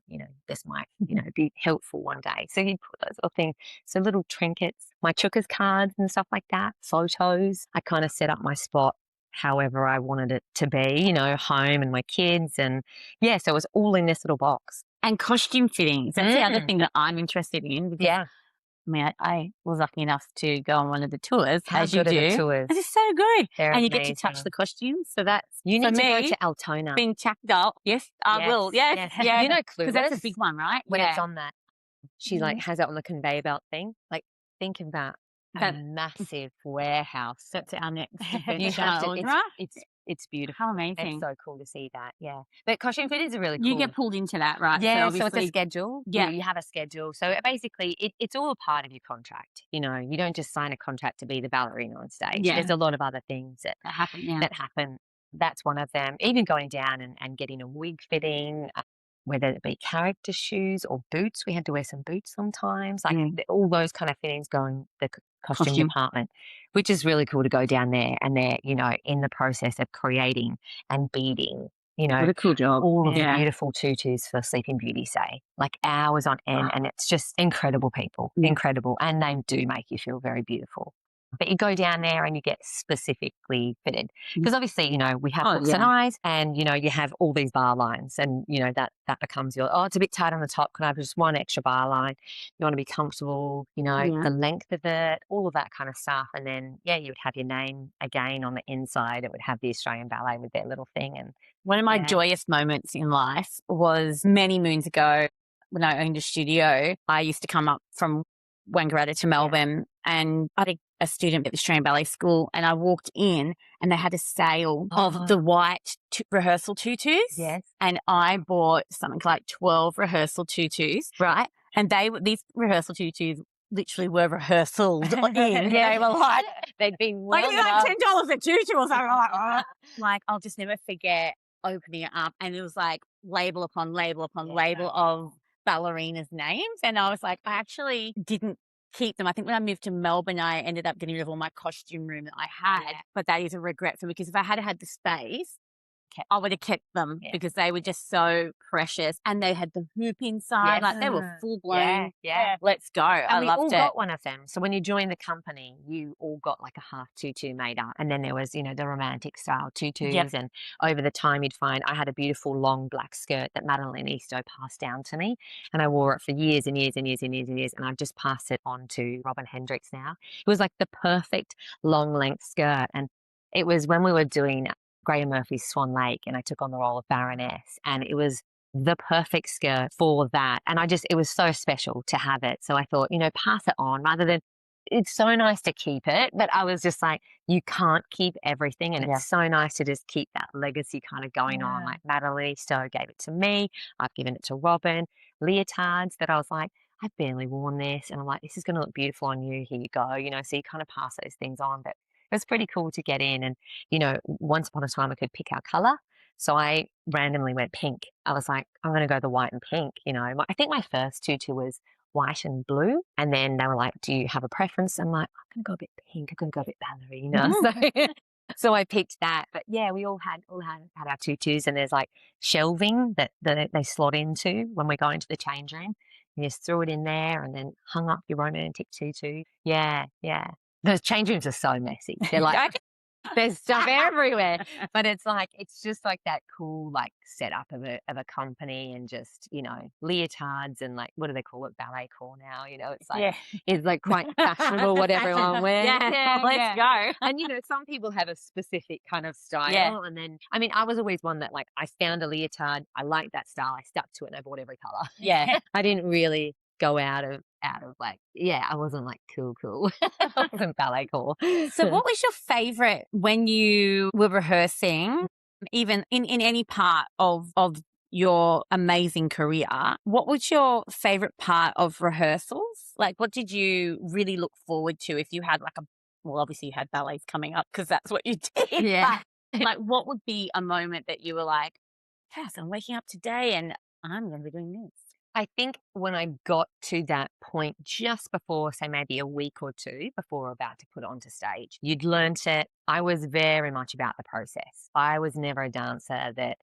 C: this might, be helpful one day. So you put those little things, so little trinkets, my Chookers cards and stuff like that, photos. I kind of set up my spot however I wanted it to be, home and my kids. And yeah, so it was all in this little box.
B: And costume fittings. That's the other thing that I'm interested in. Because,
C: Yeah.
B: I mean, I was lucky enough to go on one of the tours,
C: How
B: as you
C: good
B: do.
C: are the tours?
B: It is so good.
C: They're
B: and you get to
C: amazing.
B: touch the costumes. So that's,
C: You
B: for
C: need to
B: me,
C: go to Altona.
B: been chapped up. Yes, I will. Yes. Yeah.
C: You know Clueless?
B: Because that's a big one, right?
C: When it's on that, she like has it on the conveyor belt thing. Like, think of that. A
B: That-
C: massive warehouse.
B: That's our next
C: You
B: adventure,
C: have to,
B: Audra.
C: it's beautiful.
B: How amazing.
C: It's so cool to see that. Yeah. But costume fittings are really cool.
B: You get pulled into that, right?
C: Yeah, so it's a
B: obviously-
C: schedule.
B: Yeah.
C: You have a schedule. So basically, it's all a part of your contract. You don't just sign a contract to be the ballerina on stage.
B: Yeah.
C: There's a lot of other things that happen. That's one of them. Even going down and getting a wig fitting, whether it be character shoes or boots. We had to wear some boots sometimes. Like all those kind of fittings go in the costume department, which is really cool to go down there. And they're, in the process of creating and beading,
B: What a cool job.
C: all of the beautiful tutus for Sleeping Beauty, say, like hours on end. And it's just incredible people, incredible. And they do make you feel very beautiful. But you go down there and you get specifically fitted. Because obviously, you know, we have
B: Oh,
C: hooks and
B: yeah.
C: eyes, and, you know, you have all these bar lines, and, you know, that becomes your, oh, it's a bit tight on the top. Can I have just one extra bar line? You want to be comfortable, you know,
B: Yeah.
C: the length of it, all of that kind of stuff. And then, yeah, you would have your name again on the inside. It would have the Australian Ballet with their little thing. And
B: One of my
C: Yeah.
B: joyous moments in life was many moons ago when I owned a studio. I used to come up from Wangaratta to Melbourne, and I had a student at the Australian Ballet School, and I walked in and they had a sale of the white rehearsal tutus.
C: Yes.
B: And I bought something like 12 rehearsal tutus, right? And these rehearsal tutus literally were rehearsaled in.
C: Yeah.
B: They were like,
C: They'd been
B: like,
C: well
B: it's like
C: enough.
B: $10 a tutu or something. Like, I'll just never forget opening it up, and it was like label upon label upon label of ballerinas' names. And I was like, I actually didn't keep them. I think when I moved to Melbourne, I ended up getting rid of all my costume room that I had.
C: Yeah.
B: But that is a regret for me, because if I had had the space, I would have kept them,
C: Yeah.
B: because they were just so precious, and they had the hoop inside.
C: Yes.
B: Like, they were full blown.
C: Yeah.
B: Let's go.
C: And
B: I
C: we
B: loved
C: all
B: it.
C: got one of them. So when you joined the company, you all got like a half tutu made up. And then there was, you know, the romantic style tutus.
B: Yep.
C: And over the time, you'd find I had a beautiful long black skirt that Madeline Eastoe passed down to me. And I wore it for years and years and years and years and years. And I've just passed it on to Robin Hendricks now. It was like the perfect long length skirt. And it was when we were doing Graham Murphy's Swan Lake, and I took on the role of Baroness, and it was the perfect skirt for that. And it was so special to have it. So I thought, you know, pass it on rather than, it's so nice to keep it. But I was just like, you can't keep everything. And it's so nice to just keep that legacy kind of going on. Like Madeline Stowe gave it to me. I've given it to Robin. Leotards that I was like, I've barely worn this. And I'm like, this is going to look beautiful on you. Here you go. You know, so you kind of pass those things on. But it was pretty cool to get in. And, you know, once upon a time I could pick our color. So I randomly went pink. I was like, I'm going to go the white and pink. You know, I think my first tutu was white and blue. And then they were like, do you have a preference? I'm like, I'm going to go a bit pink. I'm going to go a bit ballerina. So I picked that. But yeah, we all had our tutus, and there's like shelving that they slot into when we go into the change room. You just threw it in there and then hung up your romantic tutu. Yeah. Those change rooms are so messy. They're like, there's stuff everywhere, but it's just like that cool like setup of a company, and just, you know, leotards and like, what do they call it? Ballet core now, you know, it's like quite fashionable what everyone wears.
B: Let's go.
C: And, you know, some people have a specific kind of style. And then, I mean, I was always one that like, I found a leotard. I liked that style. I stuck to it and I bought every color.
B: Yeah.
C: I didn't really go out of like, I wasn't like cool. I wasn't ballet core.
B: So what was your favorite when you were rehearsing, even in any part of your amazing career? What was your favorite part of rehearsals? Like, what did you really look forward to if you had like well, obviously you had ballets coming up because that's what you did.
C: Yeah.
B: But, like, what would be a moment that you were like, yes, I'm waking up today and I'm going to be doing this?
C: I think when I got to that point just before, say maybe a week or two before we're about to put it onto stage, you'd learnt it. I was very much about the process. I was never a dancer that,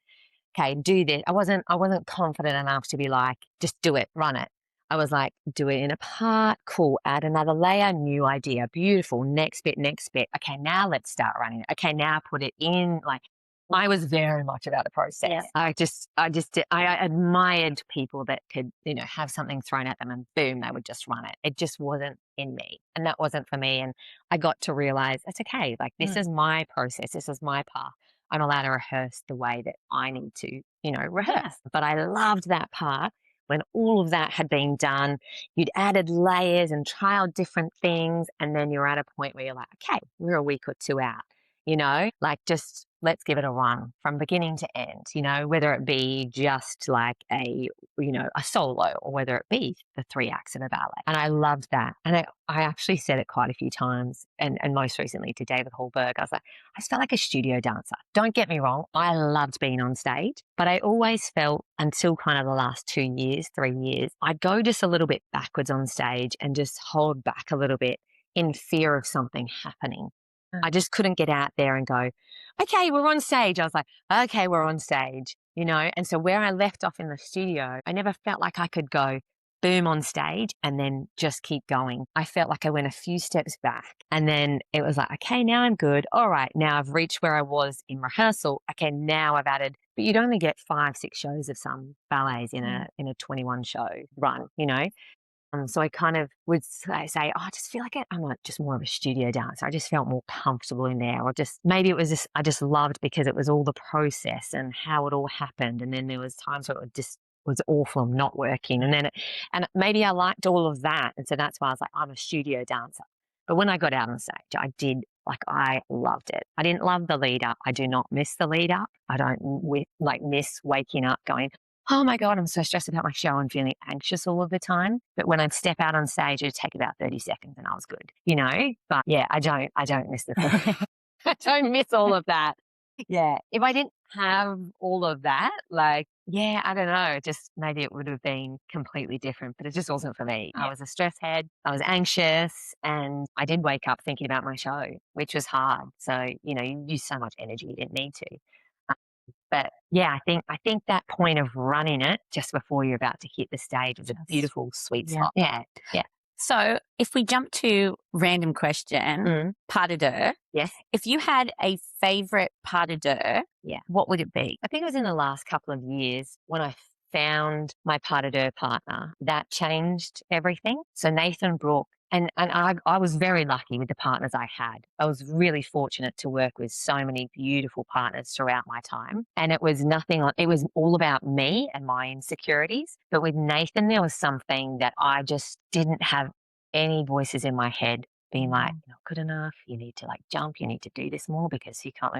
C: okay, do this. I wasn't confident enough to be like, just do it, run it. I was like, do it in a part, cool, add another layer, new idea, beautiful, next bit. Okay, now let's start running it. Okay, now put it in, like, I was very much about the process. Yeah. I admired people that could, you know, have something thrown at them and boom, they would just run it. It just wasn't in me, and that wasn't for me. And I got to realize it's okay. Like, this is my process. This is my path. I'm allowed to rehearse the way that I need to, you know, rehearse. But I loved that part when all of that had been done. You'd added layers and trialed different things, and then you're at a point where you're like, okay, we're a week or two out. You know, like, just let's give it a run from beginning to end, you know, whether it be just like a solo, or whether it be the 3 acts of a ballet. And I loved that. And I actually said it quite a few times, and most recently to David Hallberg. I was like, I just felt like a studio dancer. Don't get me wrong. I loved being on stage, but I always felt, until kind of the last 2 years, 3 years, I'd go just a little bit backwards on stage and just hold back a little bit in fear of something happening. I just couldn't get out there and go, okay, we're on stage. I was like, okay, we're on stage, you know? And so where I left off in the studio, I never felt like I could go, boom on stage and then just keep going. I felt like I went a few steps back and then it was like, okay, now I'm good. All right, now I've reached where I was in rehearsal. Okay, now I've added, but you'd only get 5-6 shows of some ballets in a 21 show run, you know? So I kind of would say, oh, I just feel like I'm like just more of a studio dancer. I just felt more comfortable in there, or just maybe it was just I just loved because it was all the process and how it all happened. And then there was times where it just was awful and not working. And maybe I liked all of that, and so that's why I was like, I'm a studio dancer. But when I got out on stage, I loved it. I didn't love the lead up. I do not miss the lead up. I don't miss waking up going, oh my God, I'm so stressed about my show and feeling anxious all of the time. But when I'd step out on stage, it'd take about 30 seconds and I was good, you know? But yeah, I don't miss I don't miss all of that. Yeah. If I didn't have all of that, I don't know, just maybe it would have been completely different, but it just wasn't for me.
A: Yeah.
C: I was a stress head. I was anxious and I did wake up thinking about my show, which was hard. So, you know, you use so much energy you didn't need to. But yeah, I think that point of running it just before you're about to hit the stage was a beautiful sweet spot. Yeah. Yeah.
B: So if we jump to random question, pas de deux.
C: Yes.
B: If you had a favorite pas de deux, what would it be?
C: I think it was in the last couple of years when I found my pas de deux partner that changed everything. So Nathan Brooke, and I was very lucky with the partners I had. I was really fortunate to work with so many beautiful partners throughout my time. And it was it was all about me and my insecurities. But with Nathan, there was something that I just didn't have any voices in my head being like, you're not good enough. You need to jump. You need to do this more because you can't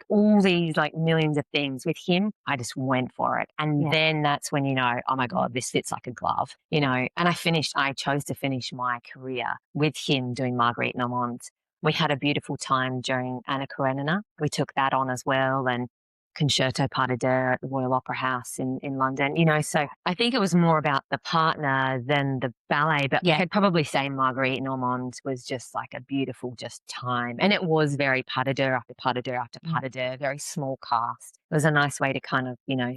C: all these millions of things. With him, I just went for it. And then that's when, you know, oh my God, this fits like a glove, you know. And I chose to finish my career with him doing Marguerite Normand. We had a beautiful time during Anna Karenina. We took that on as well, and Concerto Pas de Deux at the Royal Opera House in London, you know. So I think it was more about the partner than the ballet, but I could probably say Marguerite Normand was just a beautiful time. And it was very pas de deux after pas de deux after pas de deux, very small cast. It was a nice way to kind of, you know,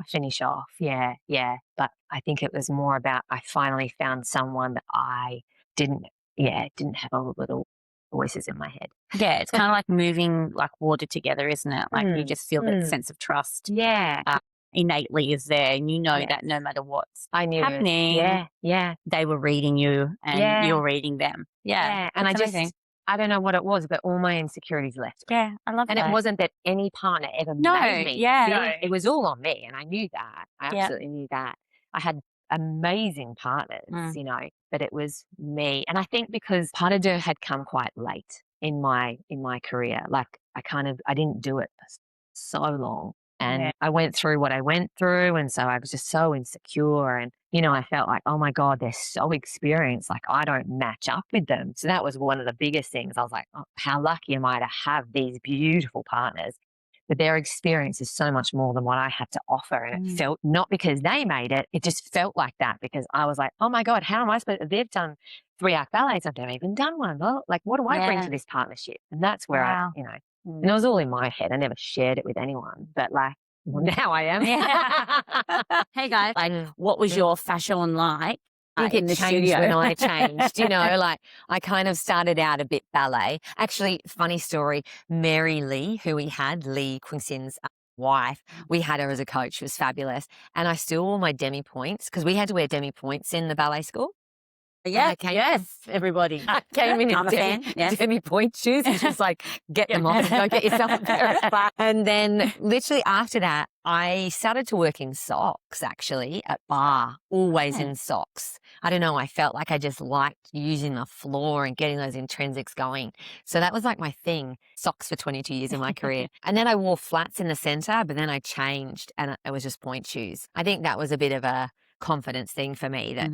C: finish off. Yeah, yeah. But I think it was more about I finally found someone that I didn't have all the little voices in my head.
B: Yeah, it's kind of like moving like water together, isn't it? You just feel that sense of trust.
C: Yeah.
B: Innately is there, and you know that no matter what's
C: happening,
B: they were reading you and you're reading them. Yeah.
C: And I don't know what it was, but all my insecurities left.
B: Yeah, I love that.
C: And it wasn't that any partner ever made me. It was all on me, and I knew that. I absolutely knew that. I had amazing partners, you know, but it was me. And I think because pas de deux had come quite late in my career, I didn't do it for so long. And I went through what I went through. And so I was just so insecure. And, you know, I felt like, oh my God, they're so experienced. I don't match up with them. So that was one of the biggest things. I was like, oh, how lucky am I to have these beautiful partners? But their experience is so much more than what I had to offer. And it felt not because they made it. It just felt like that because I was like, oh my God, how am I supposed to? They've done 3-act ballets. I've never even done one. Well, what do I bring to this partnership? And that's where I, you know, and it was all in my head. I never shared it with anyone, but now I am.
B: Hey guys, what was your fashion like?
C: I think it changed when I changed, you know, I kind of started out a bit ballet. Actually, funny story, Mary Lee, who we had, Lee Quinsin's wife, we had her as a coach. She was fabulous. And I still wore my demi points because we had to wear demi points in the ballet school.
B: Yes, everybody.
C: I came in demi point shoes and just get them off and go get yourself a pair of flats. And then literally after that, I started to work in socks actually at bar, always in socks. I don't know. I felt like I just liked using the floor and getting those intrinsics going. So that was my thing, socks for 22 years in my career. And then I wore flats in the center, but then I changed and it was just point shoes. I think that was a bit of a confidence thing for me that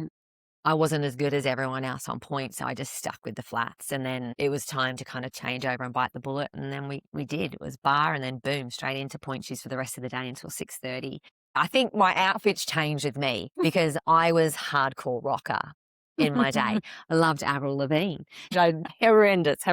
C: I wasn't as good as everyone else on point, so I just stuck with the flats. And then it was time to kind of change over and bite the bullet. And then we did. It was bar and then boom, straight into point shoes for the rest of the day until 6:30. I think my outfits changed with me because I was hardcore rocker in my day. I loved Avril Lavigne. Horrendous.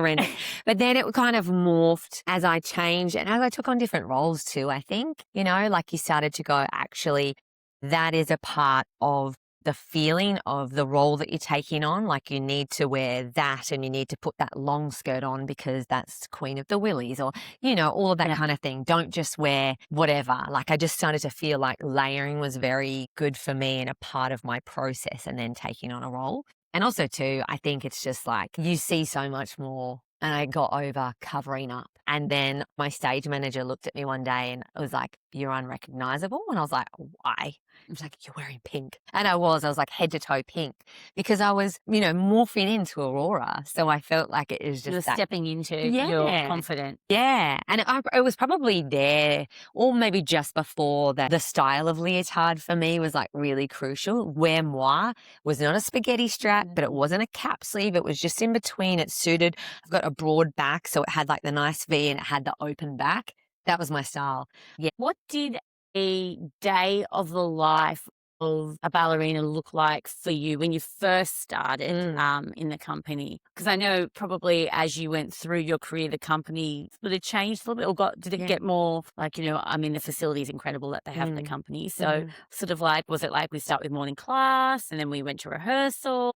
C: But then it kind of morphed as I changed and as I took on different roles too, I think. You know, you started to go, actually, that is a part of the feeling of the role that you're taking on. Like you need to wear that and you need to put that long skirt on because that's Queen of the Willies or, you know, all of that kind of thing. Don't just wear whatever. Like I just started to feel like layering was very good for me and a part of my process and then taking on a role. And also too, I think it's just like you see so much more. And I got over covering up. And then my stage manager looked at me one day and was like, "You're unrecognizable." And I was like, "Why?" He was like, "You're wearing pink." And I was like head to toe pink because I was, you know, morphing into Aurora. So I felt like it was just
B: You were stepping into your confidence.
C: Yeah. And it was probably there or maybe just before that the style of leotard for me was like really crucial. Wear moi was not a spaghetti strap, but it wasn't a cap sleeve. It was just in between. It suited. I've got a broad back, so it had like the nice V and it had the open back. That was my style. Yeah.
B: What did a day of the life of a ballerina look like for you when you first started in the company? Because I know probably as you went through your career, the company sort of changed a little bit, or did it get more like, you know, I mean, the facility is incredible that they have in the company. So sort of like, was it like we start with morning class and then we went to rehearsal?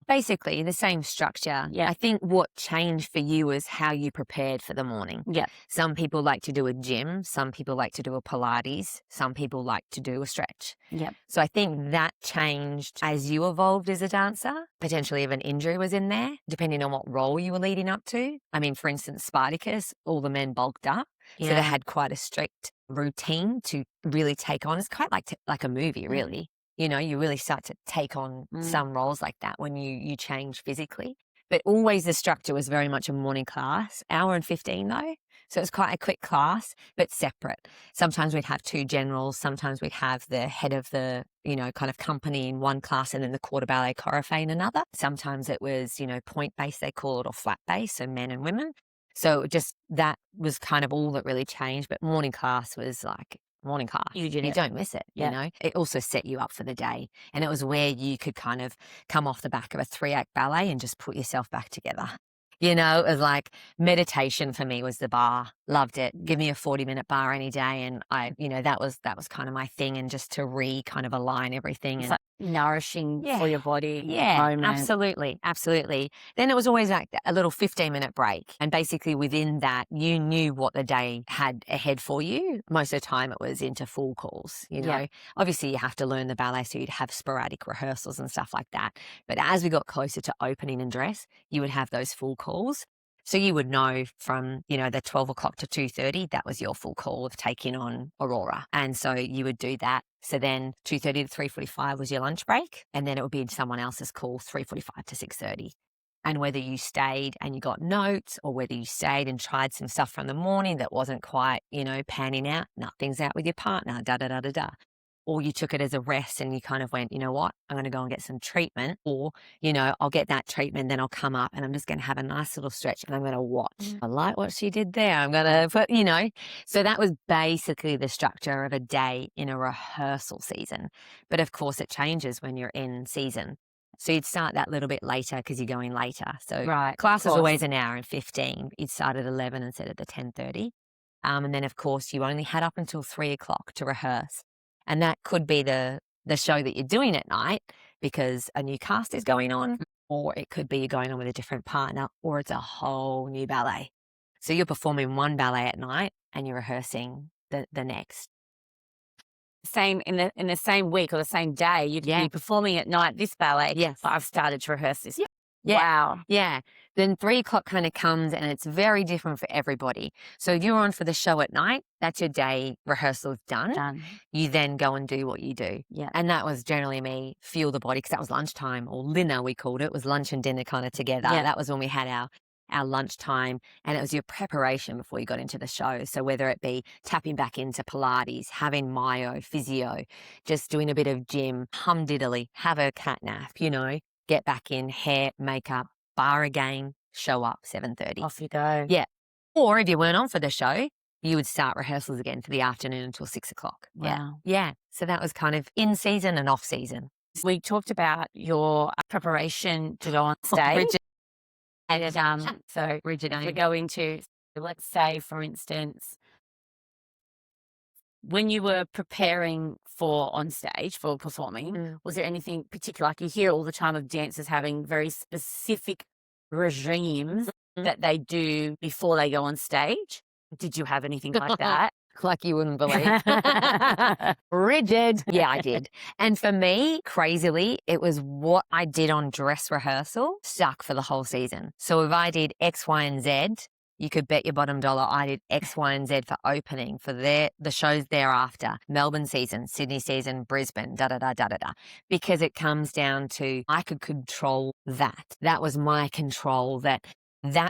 C: Basically, the same structure.
B: Yeah.
C: I think what changed for you is how you prepared for the morning.
B: Yeah.
C: Some people like to do a gym. Some people like to do a Pilates. Some people like to do a stretch.
B: Yeah.
C: So I think that changed as you evolved as a dancer. Potentially if an injury was in there, depending on what role you were leading up to. I mean, for instance, Spartacus, all the men bulked up. So they had quite a strict routine to really take on. It's quite like a movie, really. You know, you really start to take on some roles like that when you change physically. But always the structure was very much a morning class, hour and 15 though. So it was quite a quick class, but separate. Sometimes we'd have two generals. Sometimes we'd have the head of the, you know, kind of company in one class and then the quarter ballet choreographer in another. Sometimes it was, you know, point based, they call it, or flat based, so men and women. So just that was kind of all that really changed. But morning class was like, morning class. You don't miss it, you know. It also set you up for the day. And it was where you could kind of come off the back of a 3-act ballet and just put yourself back together. You know, it was like meditation for me was the bar. Loved it. Give me a 40-minute bar any day. And I, you know, that was kind of my thing. And just to kind of align everything.
B: It's like nourishing for your body.
C: Yeah,
B: moment.
C: absolutely. Absolutely. Then it was always like a little 15-minute break. And basically within that, you knew what the day had ahead for you. Most of the time it was into full calls, you know. Obviously you have to learn the ballet, so you'd have sporadic rehearsals and stuff like that. But as we got closer to opening and dress, you would have those full calls. So you would know from, you know, the 12 o'clock to 2:30, that was your full call of taking on Aurora. And so you would do that. So then 2:30 to 3:45 was your lunch break. And then it would be someone else's call, 3:45 to 6:30. And whether you stayed and you got notes or whether you stayed and tried some stuff from the morning that wasn't quite, you know, panning out, nothing's out with your partner, da-da-da-da-da. Or you took it as a rest and you kind of went, you know what, I'm going to go and get some treatment, or, you know, I'll get that treatment, then I'll come up and I'm just going to have a nice little stretch and I'm going to watch. I like what she did there. I'm going to put, you know, so that was basically the structure of a day in a rehearsal season. But of course it changes when you're in season. So you'd start that little bit later because you're going later. So class is always an hour and 15. You'd start at 11 instead of the 10:30. And then of course you only had up until 3 o'clock to rehearse. And that could be the show that you're doing at night because a new cast is going on, or it could be you're going on with a different partner, or it's a whole new ballet. So you're performing one ballet at night and you're rehearsing the next.
B: Same in the same week or the same day, you could be performing at night this ballet.
C: Yes.
B: But I've started to rehearse this.
C: Yeah.
B: Wow.
C: Yeah. Then 3 o'clock kind of comes and it's very different for everybody. So if you're on for the show at night, that's your day rehearsal done. You then go and do what you do.
B: Yeah.
C: And that was generally me, feel the body, because that was lunchtime, or dinner we called it. It was lunch and dinner kind of together.
B: Yeah.
C: That was when we had our lunchtime, and it was your preparation before you got into the show. So whether it be tapping back into Pilates, having myo, physio, just doing a bit of gym, diddly, have a cat nap, you know, get back in, hair, makeup, bar again, show up 7:30.
B: Off you go.
C: Yeah. Or if you weren't on for the show, you would start rehearsals again for the afternoon until 6 o'clock.
B: Wow.
C: Yeah. So that was kind of in season and off season.
B: We talked about your preparation to go on stage. And so
C: Rigid
B: if we go into, let's say, for instance, when you were preparing for on stage, for performing?
C: Mm.
B: Was there anything particular? Like you hear all the time of dancers having very specific regimes that they do before they go on stage. Did you have anything like that?
C: Like you wouldn't believe. Rigid. Yeah, I did. And for me, crazily, it was what I did on dress rehearsal stuck for the whole season. So if I did X, Y, and Z, you could bet your bottom dollar I did X, Y, and Z for opening for the shows thereafter. Melbourne season, Sydney season, Brisbane, da-da-da. Because it comes down to I could control that. That was my control that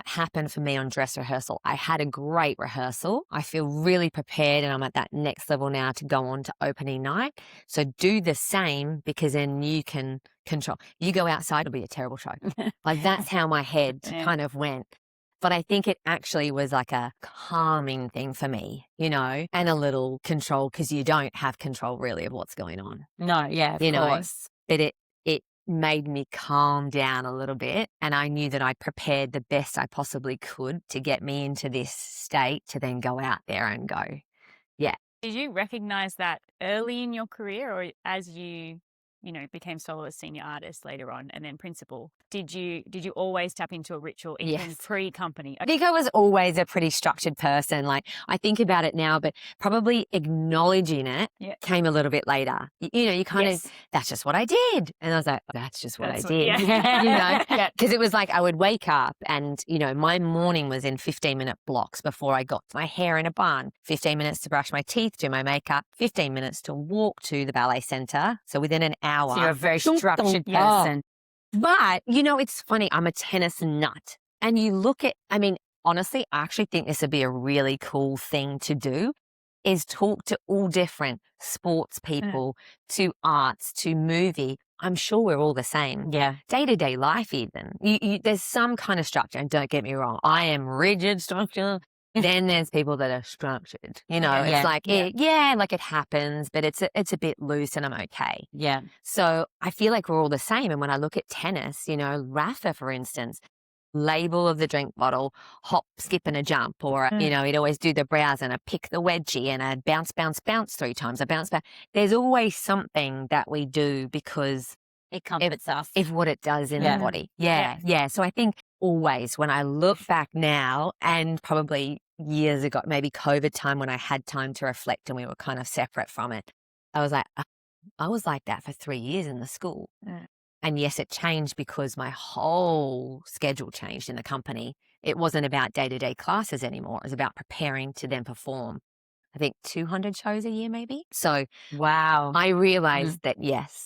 C: happened for me on dress rehearsal. I had a great rehearsal. I feel really prepared and I'm at that next level now to go on to opening night. So do the same because then you can control. You go outside, it'll be a terrible show. Like that's how my head kind of went. But I think it actually was like a calming thing for me, you know, and a little control because you don't have control really of what's going on.
B: No, yeah, of course.
C: But it made me calm down a little bit. And I knew that I'd prepared the best I possibly could to get me into this state to then go out there and go. Yeah.
A: Did you recognize that early in your career or as you became soloist, senior artist later on and then principal? Did you always tap into a ritual even pre-company?
C: I think I was always a pretty structured person. Like I think about it now, but probably acknowledging it came a little bit later. You kind of, that's just what I did. And I was like, that's just what I did. Because it was like I would wake up and, my morning was in 15-minute blocks before I got my hair in a bun, 15 minutes to brush my teeth, do my makeup, 15 minutes to walk to the ballet center. So within an hour.
B: So you're a very structured person.
C: But, it's funny. I'm a tennis nut. And you look at, honestly, I actually think this would be a really cool thing to do is talk to all different sports people, to arts, to movie. I'm sure we're all the same.
B: Yeah.
C: Day-to-day life even. There's some kind of structure. And don't get me wrong. I am rigid structure. Then there's people that are structured, it's like, like it happens, but it's a bit loose and I'm okay.
B: Yeah.
C: So I feel like we're all the same. And when I look at tennis, Rafa, for instance, label of the drink bottle, hop, skip and a jump, or, he'd always do the brows and a pick the wedgie and a bounce, bounce, bounce 3 times, a bounce back. There's always something that we do because
B: it comforts us.
C: If what it does in the body. Yeah. So I think always when I look back now and probably years ago, maybe COVID time when I had time to reflect and we were kind of separate from it, I was like that for 3 years in the school. And yes, it changed because my whole schedule changed in the company. It wasn't about day-to-day classes anymore. It was about preparing to then perform. I think 200 shows a year maybe. So
B: wow,
C: I realized that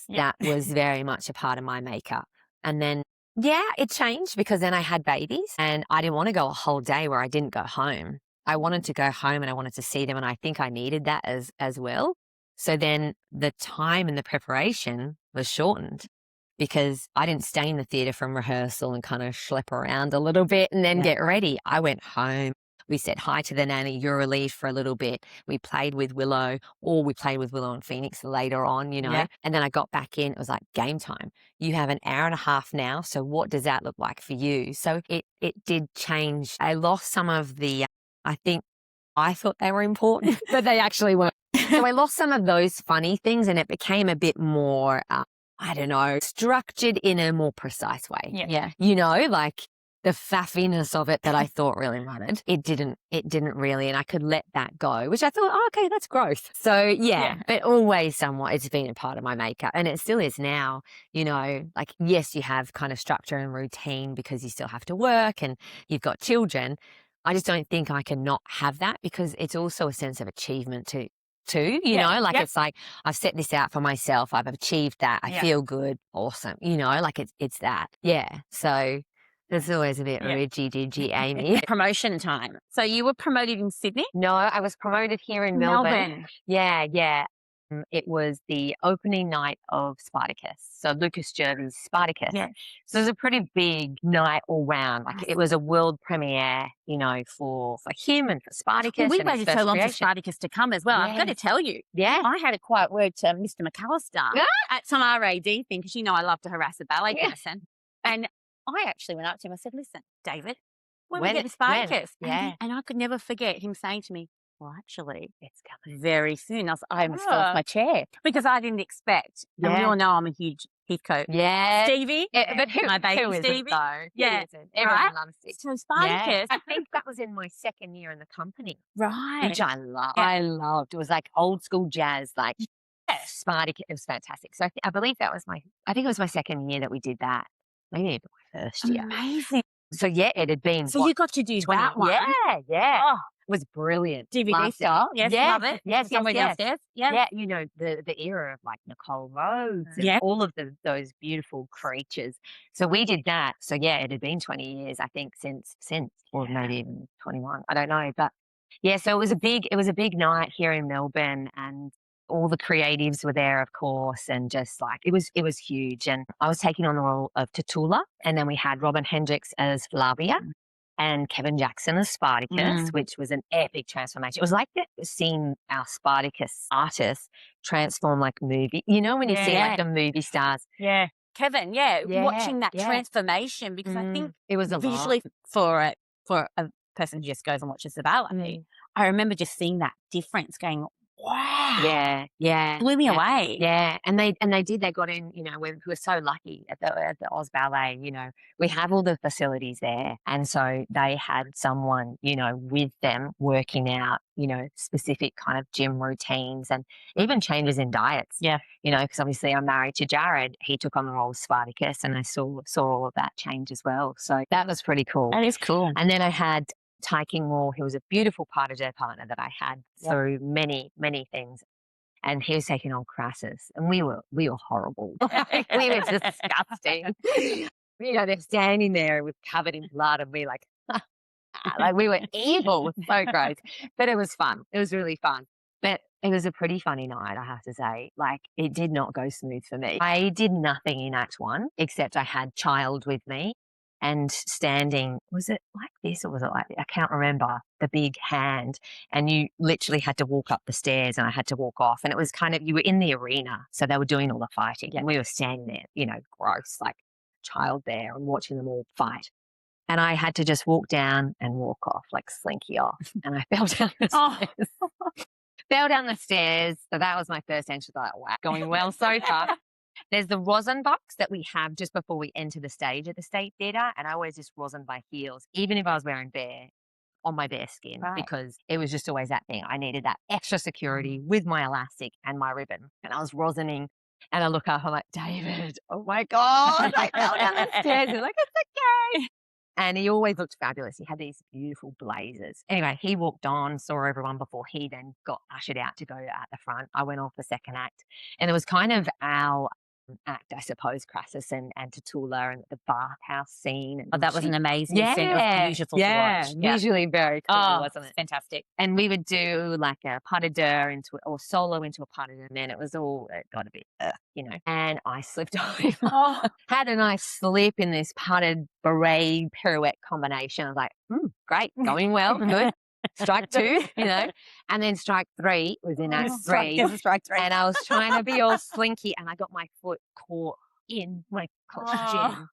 C: that was very much a part of my makeup. And then it changed because then I had babies and I didn't want to go a whole day where I didn't go home. I wanted to go home and I wanted to see them and I think I needed that as well. So then the time and the preparation was shortened because I didn't stay in the theatre from rehearsal and kind of schlep around a little bit and then get ready. I went home. We said hi to the nanny, you're relieved for a little bit. We played with Willow and Phoenix later on, and then I got back in. It was like game time. You have an hour and a half now. So what does that look like for you? So it did change. I lost some of the, I think I thought they were important, but they actually weren't. So I lost some of those funny things and it became a bit more, structured in a more precise way.
B: Yeah.
C: Like the faffiness of it that I thought really mattered. It didn't really, and I could let that go, which I thought, okay, that's growth. So but always somewhat it's been a part of my makeup and it still is now, like, yes, you have kind of structure and routine because you still have to work and you've got children. I just don't think I can not have that because it's also a sense of achievement too, it's like I've set this out for myself. I've achieved that. I feel good. Awesome. Like it's that. Yeah. So there's always a bit riggy, Amy.
B: Promotion time. So you were promoted in Sydney?
C: No, I was promoted here in Melbourne. Yeah. It was the opening night of Spartacus. So Lucas Jervis' Spartacus.
B: Yeah.
C: So it was a pretty big night all round. Like it was a world premiere, for him and for Spartacus.
B: Well, we
C: and his
B: waited
C: first
B: so long for
C: creation.
B: Spartacus to come as well. I've got to tell you.
C: Yeah.
B: I had a quiet word to Mr. McAllister at some RAD thing because I love to harass a ballet person. And I actually went up to him. I said, listen, David, when we get to Spartacus.
C: Yeah.
B: And I could never forget him saying to me, Well, actually,
C: It's coming.
B: very soon. I almost fell off my chair because I didn't expect. And we
C: Yeah.
B: all know I'm a huge Heathcote.
C: Yeah.
B: Stevie,
C: But
B: my baby
C: who isn't,
B: Stevie.
C: though?
B: Yeah,
C: Who isn't? Everyone
B: right?
C: loves Stevie.
B: So
C: Yeah.
B: Spartacus,
C: I think that was in my second year in the company,
B: right?
C: which I loved.
B: Yeah.
C: I loved. It was like old school jazz, like
B: Yeah.
C: Spartacus. It was fantastic. So I believe that was I think it was my second year that we did that. Maybe even my first year.
B: Amazing.
C: So yeah, it had been.
B: So you got to do
C: 20
B: that one.
C: Yeah, yeah.
B: Oh,
C: It was brilliant.
B: DVD
C: Loved it.
B: style. Yes,
C: Yes,
B: love it.
C: yes,
B: Somewhere
C: yes.
B: downstairs. Yeah.
C: Yeah, you know, the era of like Nicole Rhodes and
B: Yeah.
C: all of those beautiful creatures. So we did that. So yeah, it had been 20 years, I think, since or maybe even 21. I don't know. But yeah, so it was a big night here in Melbourne, and all the creatives were there, of course, and just like it was huge. And I was taking on the role of Tatula, and then we had Robin Hendricks as Flavia and Kevin Jackson as Spartacus, which was an epic transformation. It was like seeing our Spartacus artists transform like movie. You know, when you see like the movie stars.
A: Yeah.
B: Kevin, watching that transformation, because I think
C: it was a
B: visually for a person who just goes and watches the ballet, I remember just seeing that difference going, wow.
C: Yeah, yeah.
B: Blew me away.
C: Yeah. And they did, they got in, you know, we were so lucky at the Oz Ballet, you know, we have all the facilities there. And so they had someone, you know, with them working out, you know, specific kind of gym routines and even changes in diets.
B: Yeah.
C: You know, because obviously I'm married to Jared. He took on the role of Spartacus, and I saw all of that change as well. So that was pretty cool.
B: That is cool.
C: And then I had Ty Kingmore, who was a beautiful part of their partner that I had through many, many things. And he was taking on Crassus, and we were horrible. We were disgusting. You know, they're standing there with covered in blood, and we like we were evil. It was so gross. But it was fun. It was really fun. But it was a pretty funny night, I have to say. Like, it did not go smooth for me. I did nothing in Act 1 except I had Child with me and standing. Was it like this or was it like, I can't remember, the big hand. And you literally had to walk up the stairs and I had to walk off. And it was kind of, you were in the arena. So they were doing all the fighting and we were standing there, you know, gross, like Child there and watching them all fight. And I had to just walk down and walk off, like slinky off. And I fell down the stairs. Fell down the stairs. So that was my first entrance. Like, wow, going well so far. There's the rosin box that we have just before we enter the stage at the State Theatre. And I always just rosin my heels, even if I was wearing on my bare skin, because it was just always that thing. I needed that extra security with my elastic and my ribbon. And I was rosining. And I look up, I'm like, David, oh my God. I fell down the stairs. He's like, it's okay. And he always looked fabulous. He had these beautiful blazers. Anyway, he walked on, saw everyone before he then got ushered out to go at the front. I went off the second act. And it was kind of our act, I suppose, Crassus and Tatula and the bathhouse scene.
B: Oh, that was an amazing scene. It was beautiful to watch. Yeah,
C: visually very cool, wasn't it?
B: Fantastic.
C: And we would do like a pas de deux or solo into a pas de deux, and then it got a bit, you know. And I slipped over. Had a nice slip in this pas de barre pirouette combination. I was like, great, going well, good. Strike 2, you know, and then strike 3 was in Act 3.
B: Strike 3.
C: And I was trying to be all slinky and I got my foot caught in my costume.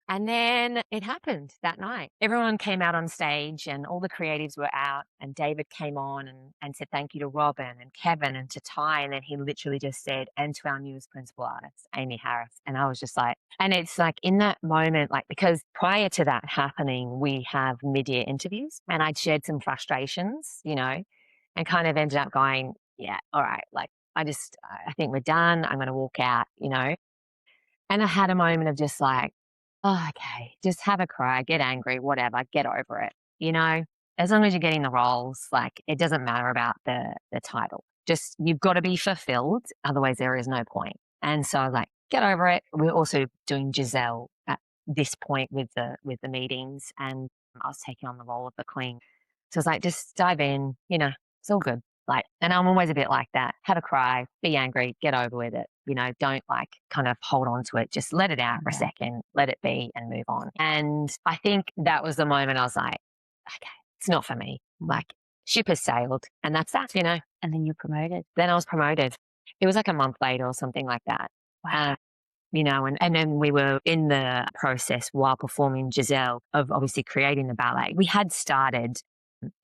C: And then it happened that night. Everyone came out on stage and all the creatives were out and David came on and said thank you to Robin and Kevin and to Ty. And then he literally just said, and to our newest principal artist, Amy Harris. And I was just like, and it's like in that moment, like, because prior to that happening, we have mid-year interviews and I'd shared some frustrations, you know, and kind of ended up going, yeah, all right, like I think we're done. I'm going to walk out, you know. And I had a moment of just like, oh, okay, just have a cry, get angry, whatever, get over it. You know, as long as you're getting the roles, like it doesn't matter about the title. Just you've got to be fulfilled. Otherwise there is no point. And so like, get over it. We're also doing Giselle at this point with the meetings and I was taking on the role of the queen. So it's like, just dive in, you know, it's all good. Like, and I'm always a bit like that. Have a cry, be angry, get over with it. You know, don't like kind of hold on to it. Just let it out for a second, let it be and move on. And I think that was the moment I was like, okay, it's not for me. Like ship has sailed and that's that, you know.
B: And then you're promoted.
C: Then I was promoted. It was like a month later or something like that. Wow. You know, and then we were in the process while performing Giselle of obviously creating the ballet. We had started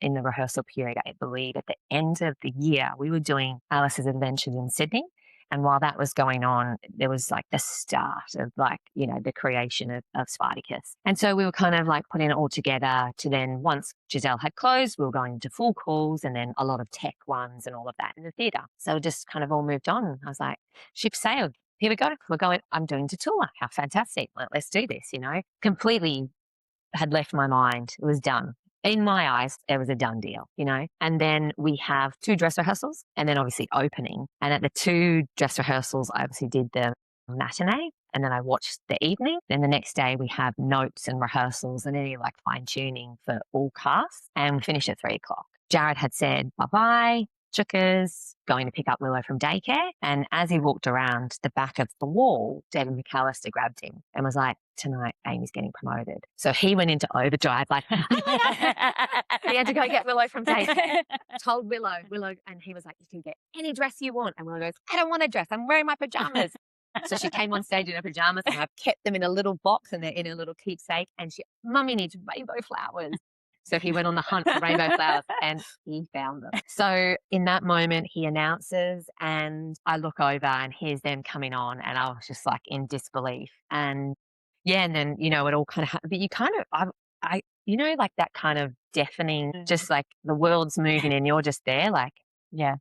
C: in the rehearsal period, I believe at the end of the year, we were doing Alice's Adventures in Sydney. And while that was going on, there was like the start of like, the creation of Spartacus. And so we were kind of like putting it all together to then, once Giselle had closed, we were going into full calls and then a lot of tech ones and all of that in the theatre. So it just kind of all moved on. I was like, ship sailed. Here we go. We're going, I'm doing tour. How fantastic. Let's do this, Completely had left my mind. It was done. In my eyes, it was a done deal, And then we have 2 dress rehearsals and then obviously opening. And at the 2 dress rehearsals, I obviously did the matinee and then I watched the evening. Then the next day we have notes and rehearsals and any like fine tuning for all casts, and we finish at 3:00. Jared had said, bye-bye, chuckers, going to pick up Willow from daycare. And as he walked around the back of the wall, David McAllister grabbed him and was like, tonight, Amy's getting promoted. So he went into overdrive, like, he had to go get Willow from daycare. Told Willow, and he was like, you can get any dress you want. And Willow goes, I don't want a dress. I'm wearing my pajamas. So she came on stage in her pajamas and I've kept them in a little box and they're in a little keepsake. And Mummy needs rainbow flowers. So he went on the hunt for rainbow flowers and he found them. So in that moment, he announces and I look over and here's them coming on and I was just like in disbelief. And and then, it all kind of happened. But you kind of, like that kind of deafening, just like the world's moving and you're just there, like, yeah.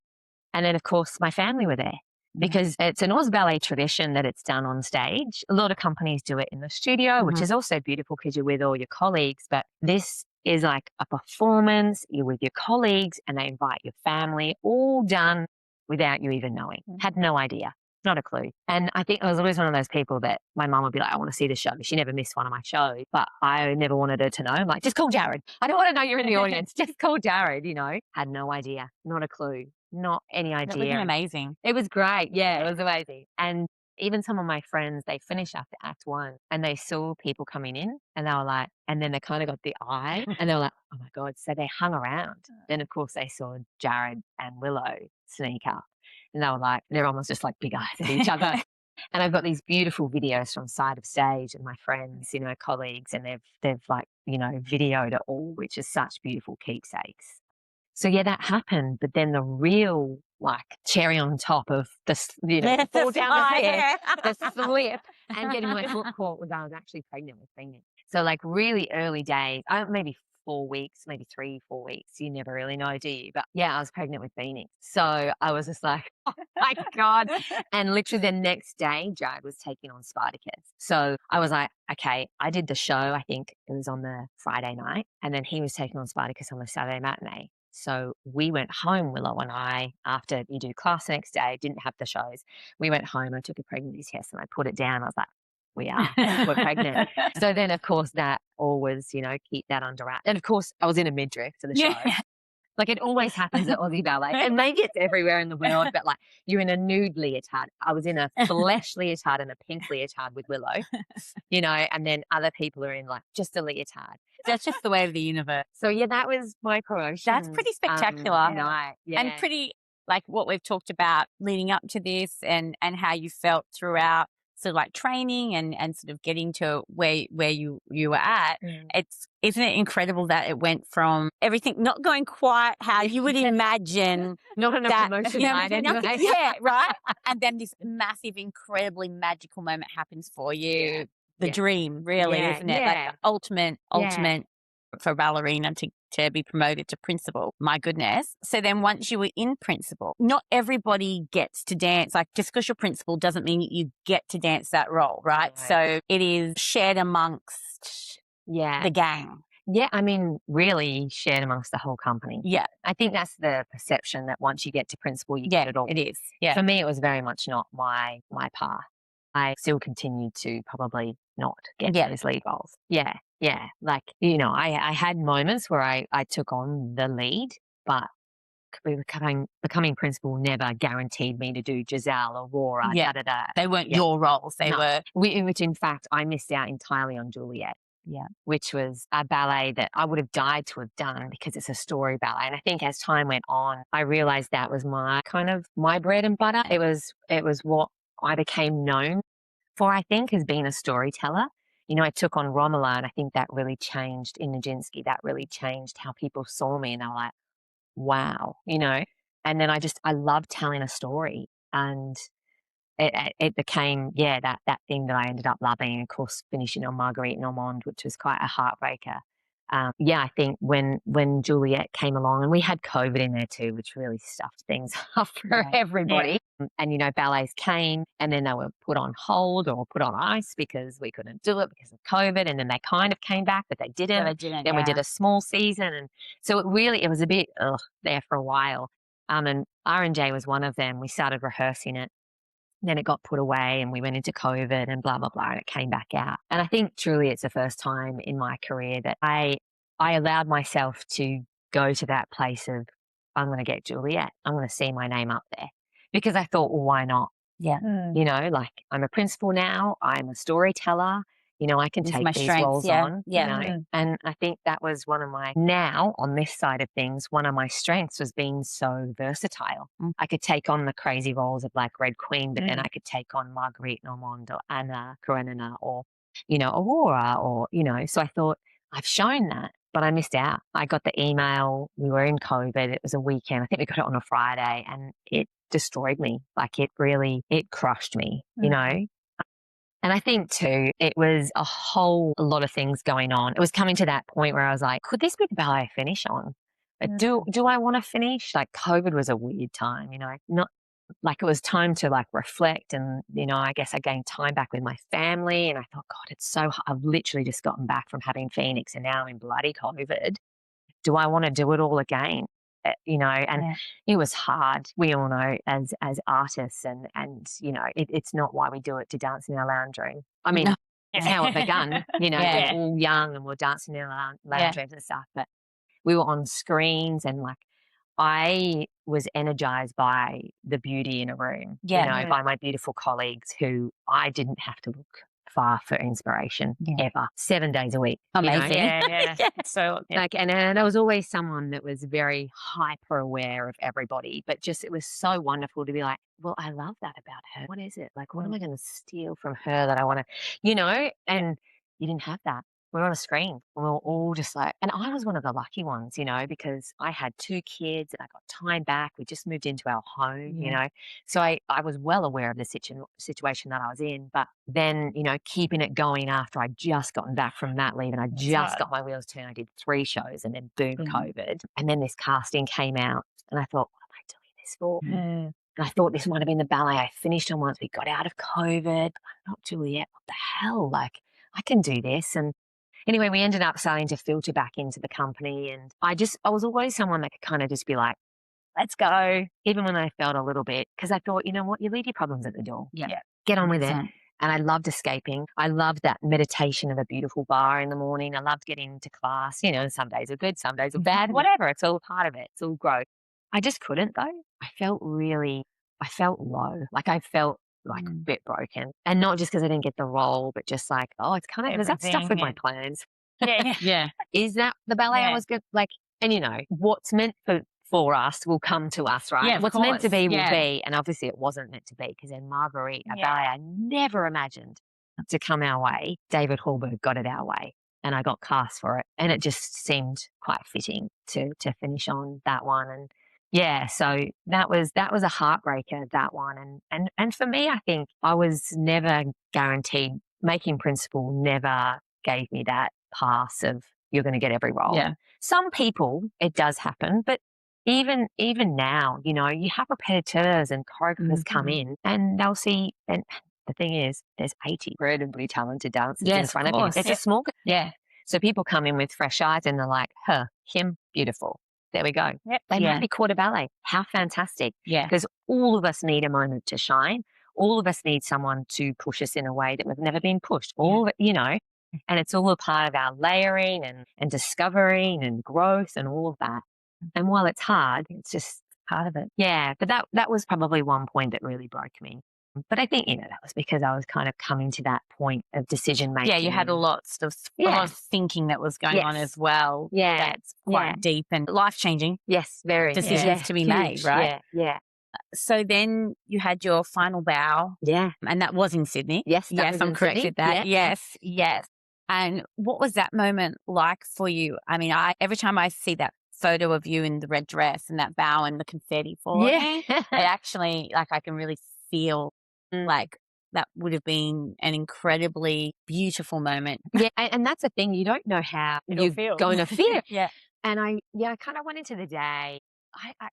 C: And then, of course, my family were there. Because it's an Oz Ballet tradition that it's done on stage. A lot of companies do it in the studio, which is also beautiful because you're with all your colleagues. But this is like a performance. You're with your colleagues and they invite your family, all done without you even knowing. Had no idea, not a clue. And I think I was always one of those people that my mum would be like, I want to see the show. She never missed one of my shows, but I never wanted her to know. I'm like, just call Jared. I don't want to know you're in the audience. Just call Jared, Had no idea, not a clue. Not any idea.
B: That would have been amazing.
C: It was great. Yeah, it was amazing. And even some of my friends, they finished after Act 1 and they saw people coming in and they were like, and then they kind of got the eye and they were like, oh my God. So they hung around. Then, of course, they saw Jared and Willow sneak up and they were like, they're almost just like big eyes at each other. And I've got these beautiful videos from side of stage and my friends, colleagues, and they've like, videoed it all, which is such beautiful keepsakes. So yeah, that happened. But then the real like cherry on top of the, fall down the stairs, the slip and getting my foot caught was I was actually pregnant with Phoenix. So like really early days, maybe 4 weeks, maybe 3-4 weeks. You never really know, do you? But yeah, I was pregnant with Phoenix. So I was just like, oh my God. And literally the next day, Jared was taking on Spartacus. So I was like, okay, I did the show. I think it was on the Friday night. And then he was taking on Spartacus on the Saturday matinee. So we went home, Willow and I, after you do class the next day, didn't have the shows. We went home, I took a pregnancy test and I put it down. I was like, we're pregnant. So then, of course, that always, keep that under wraps. And of course, I was in a midriff for the show. Like it always happens at Aussie Ballet. And maybe it's everywhere in the world, but like you're in a nude leotard. I was in a flesh leotard and a pink leotard with Willow, and then other people are in like just a leotard.
B: That's just the way of the universe.
C: So yeah, that was my promotion.
B: That's pretty spectacular.
C: Night. Yeah.
B: And pretty like what we've talked about leading up to this and how you felt throughout sort of like training and sort of getting to where you were at. Isn't it incredible that it went from everything not going quite how you would imagine?
C: Not enough promotion night anyway.
B: Yeah, right. And then this massive, incredibly magical moment happens for you.
C: Yeah.
B: The dream, really, isn't it? Like the ultimate for a ballerina to be promoted to principal. My goodness. So then once you were in principal, not everybody gets to dance. Like just because you're principal doesn't mean you get to dance that role, right? So it is shared amongst the gang.
C: Yeah, I mean, really shared amongst the whole company.
B: Yeah.
C: I think that's the perception that once you get to principal, you get it all.
B: It is. Yeah.
C: For me, it was very much not my path. I still continued to probably not get those lead roles. Yeah. Like, I had moments where I took on the lead, but becoming principal never guaranteed me to do Giselle, Aurora, da-da-da.
B: They weren't your roles. They were.
C: Which in fact, I missed out entirely on Juliet. Yeah. Which was a ballet that I would have died to have done because it's a story ballet. And I think as time went on, I realized that was my bread and butter. It was what I became known for, I think, as being a storyteller. I took on Romola, and I think that really changed in Nijinsky. That really changed how people saw me, and they were like, wow, And then I love telling a story, and it became, that thing that I ended up loving, and of course, finishing on Marguerite Normand, which was quite a heartbreaker. I think when Juliet came along, and we had COVID in there too, which really stuffed things up for everybody. Yeah. And, ballets came, and then they were put on hold or put on ice because we couldn't do it because of COVID. And then they kind of came back, but they didn't. Then we did a small season. And so it was a bit there for a while. And R&J was one of them. We started rehearsing it. Then it got put away, and we went into COVID and blah, blah, blah, and it came back out. And I think truly it's the first time in my career that I allowed myself to go to that place of, I'm going to get Juliet. I'm going to see my name up there, because I thought, well, why not?
B: Yeah.
C: Like, I'm a principal now. I'm a storyteller. I can take these roles on, and I think that was now on this side of things, one of my strengths was being so versatile. I could take on the crazy roles of like Red Queen, but then I could take on Marguerite Normand or Anna Karenina or, Aurora or, so I thought, I've shown that, but I missed out. I got the email. We were in COVID. It was a weekend. I think we got it on a Friday, and it destroyed me. Like, it crushed me, And I think too, it was a whole lot of things going on. It was coming to that point where I was like, could this be the ballet I finish on? But do I want to finish? Like, COVID was a weird time, not like, it was time to like reflect, and, I guess I gained time back with my family, and I thought, God, it's so hard. I've literally just gotten back from having Phoenix, and now I'm in bloody COVID. Do I want to do it all again? It was hard. We all know as artists, and it's not why we do it, to dance in our lounge room. I mean, it's how it begun, we're all young and we're dancing in our lounge rooms and stuff, but we were on screens, and like, I was energized by the beauty in a room, by my beautiful colleagues who I didn't have to look far for inspiration ever, 7 days a week.
B: Amazing.
A: So
C: like, and there was always someone that was very hyper aware of everybody, but just, it was so wonderful to be like, well, I love that about her. What is it? Like, what am I going to steal from her that I want to, and you didn't have that. We're on a screen, and we were all just like, and I was one of the lucky ones, because I had 2 kids and I got time back. We just moved into our home, so I was well aware of the situation that I was in, but then, keeping it going after I just gotten back from that leave, and I just got my wheels turned. I did 3 shows, and then boom, COVID. And then this casting came out, and I thought, what am I doing this for? And I thought this might have been the ballet I finished on once we got out of COVID. But I'm not Juliet. What the hell? Like, I can do this. And anyway, we ended up starting to filter back into the company, and I was always someone that could kind of just be like, let's go, even when I felt a little bit, because I thought, you know what, you leave your problems at the door.
B: Yeah.
C: Get on with it. And I loved escaping. I loved that meditation of a beautiful bar in the morning. I loved getting into class. Some days are good, some days are bad, whatever. It's all part of it. It's all growth. I just couldn't, though. I felt low. Like, I felt like a bit broken, and not just because I didn't get the role, but just like, it's kind of, there's that stuff with my plans. Is that the ballet I was good? Like, and what's meant for us will come to us, right?
B: Yeah,
C: what's meant to be will be, and obviously it wasn't meant to be, because in Marguerite, a ballet I never imagined to come our way, David Hallberg got it our way, and I got cast for it, and it just seemed quite fitting to finish on that one. And so that was a heartbreaker, that one. And for me, I think I was never guaranteed. Making principal never gave me that pass of, you're going to get every role.
B: Yeah.
C: Some people, it does happen, but even now, you have repetiteurs and choreographers come in, and they'll see, and the thing is, there's 80 incredibly talented dancers in front of you. It's a small, so people come in with fresh eyes, and they're like, him, beautiful. There we go.
A: Yep.
C: They might be quarter ballet. How fantastic.
B: Yeah.
C: Because all of us need a moment to shine. All of us need someone to push us in a way that we've never been pushed. All of it, and it's all a part of our layering and discovering and growth and all of that. And while it's hard, it's just part of it. Yeah. But that was probably one point that really broke me. But I think, that was because I was kind of coming to that point of decision making.
B: Yeah, you had a lot of thinking that was going on as well.
C: Yeah.
B: That's quite deep and life-changing.
C: Yes, very.
B: Decisions to be made, right?
C: Yeah.
B: So then you had your final bow.
C: Yeah.
B: And that was in Sydney.
C: Yes,
B: I'm correct with that.
C: Yeah.
B: Yes. And what was that moment like for you? I mean, every time I see that photo of you in the red dress and that bow and the confetti falling,
C: Yeah.
B: I actually, like, I can really feel like that would have been an incredibly beautiful moment.
C: Yeah, and that's the thing, you don't know how
A: It'll
C: you're
A: feel.
C: going to feel.
B: Yeah.
C: And I kind of went into the day,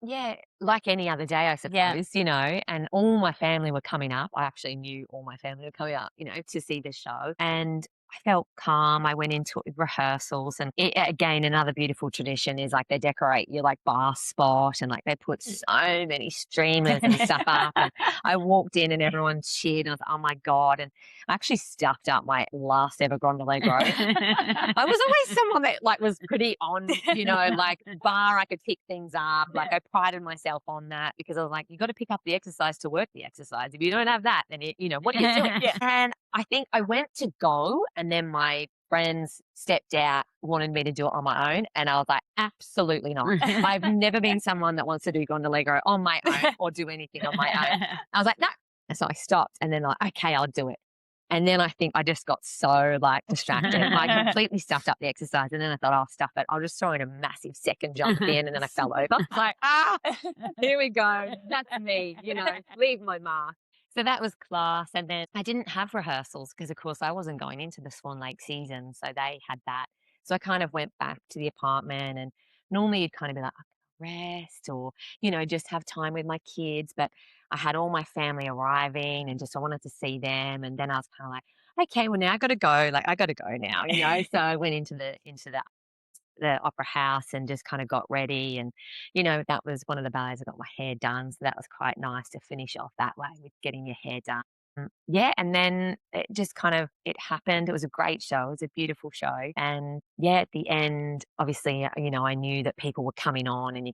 C: yeah, like any other day, I
B: Yeah.
C: suppose, and all my family were coming up. I actually knew all my family were coming up, to see the show. And I felt calm. I went into it with rehearsals. And again, another beautiful tradition is like they decorate your like bar spot and like they put so many streamers and stuff up. And I walked in and everyone cheered. And I was like, oh my God. And I actually stuffed up my last ever gondola grow. I was always someone that like was pretty on, like bar, I could pick things up. Like I prided myself on that because I was like, you got to pick up the exercise to work the exercise. If you don't have that, then what are you doing? And I think I went to go and then my friends stepped out, wanted me to do it on my own. And I was like, absolutely not. I've never been someone that wants to do gondola on my own or do anything on my own. I was like, no. And so I stopped and then like, okay, I'll do it. And then I think I just got so like distracted. I completely stuffed up the exercise. And then I thought, I'll stuff it. I'll just throw in a massive second jump at the end. And then I fell over. It's like, here we go. That's me, leave my mark. So that was class. And then I didn't have rehearsals because, of course, I wasn't going into the Swan Lake season. So they had that. So I kind of went back to the apartment and normally you'd kind of be like, rest or, just have time with my kids. But I had all my family arriving and just I wanted to see them. And then I was kind of like, okay, well now I got to go. Like I got to go now, So I went into the opera house and just kind of got ready. And, that was one of the ballets. I got my hair done. So that was quite nice to finish off that way with getting your hair done. Yeah, and then it just kind of it happened. It was a great show. It was a beautiful show. And yeah, at the end, obviously, I knew that people were coming on and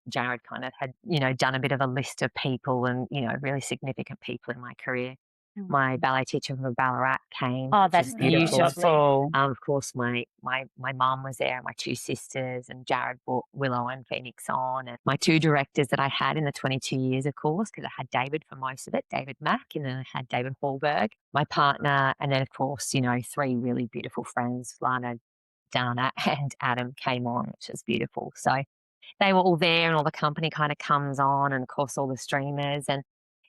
C: Jared kind of had, done a bit of a list of people and, really significant people in my career. My ballet teacher from Ballarat came.
B: Oh,
C: which
B: that's
C: is beautiful.
B: beautiful.
C: Of course, my mum was there, my two sisters, and Jared brought Willow and Phoenix on, and my two directors that I had in the 22 years, of course, because I had David for most of it, David Mack, and then I had David Hallberg, my partner, and then of course, three really beautiful friends, Lana, Dana, and Adam came on, which was beautiful. So they were all there, and all the company kind of comes on, and of course, all the streamers, and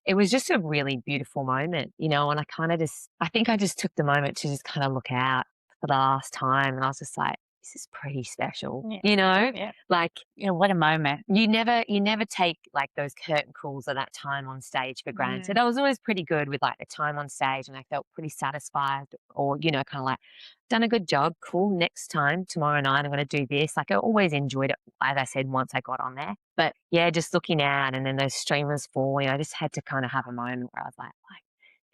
C: it was just a really beautiful moment, and I think I just took the moment to just kind of look out for the last time. And I was just like, this is pretty special,
A: Yeah.
C: like,
B: What a moment.
C: you never take like those curtain calls or that time on stage for granted. I was always pretty good with like the time on stage and I felt pretty satisfied or, kind of like done a good job. Cool. Next time, tomorrow night, I'm going to do this. Like I always enjoyed it, as I said, once I got on there. But yeah, just looking out and then those streamers falling, I just had to kind of have a moment where I was like,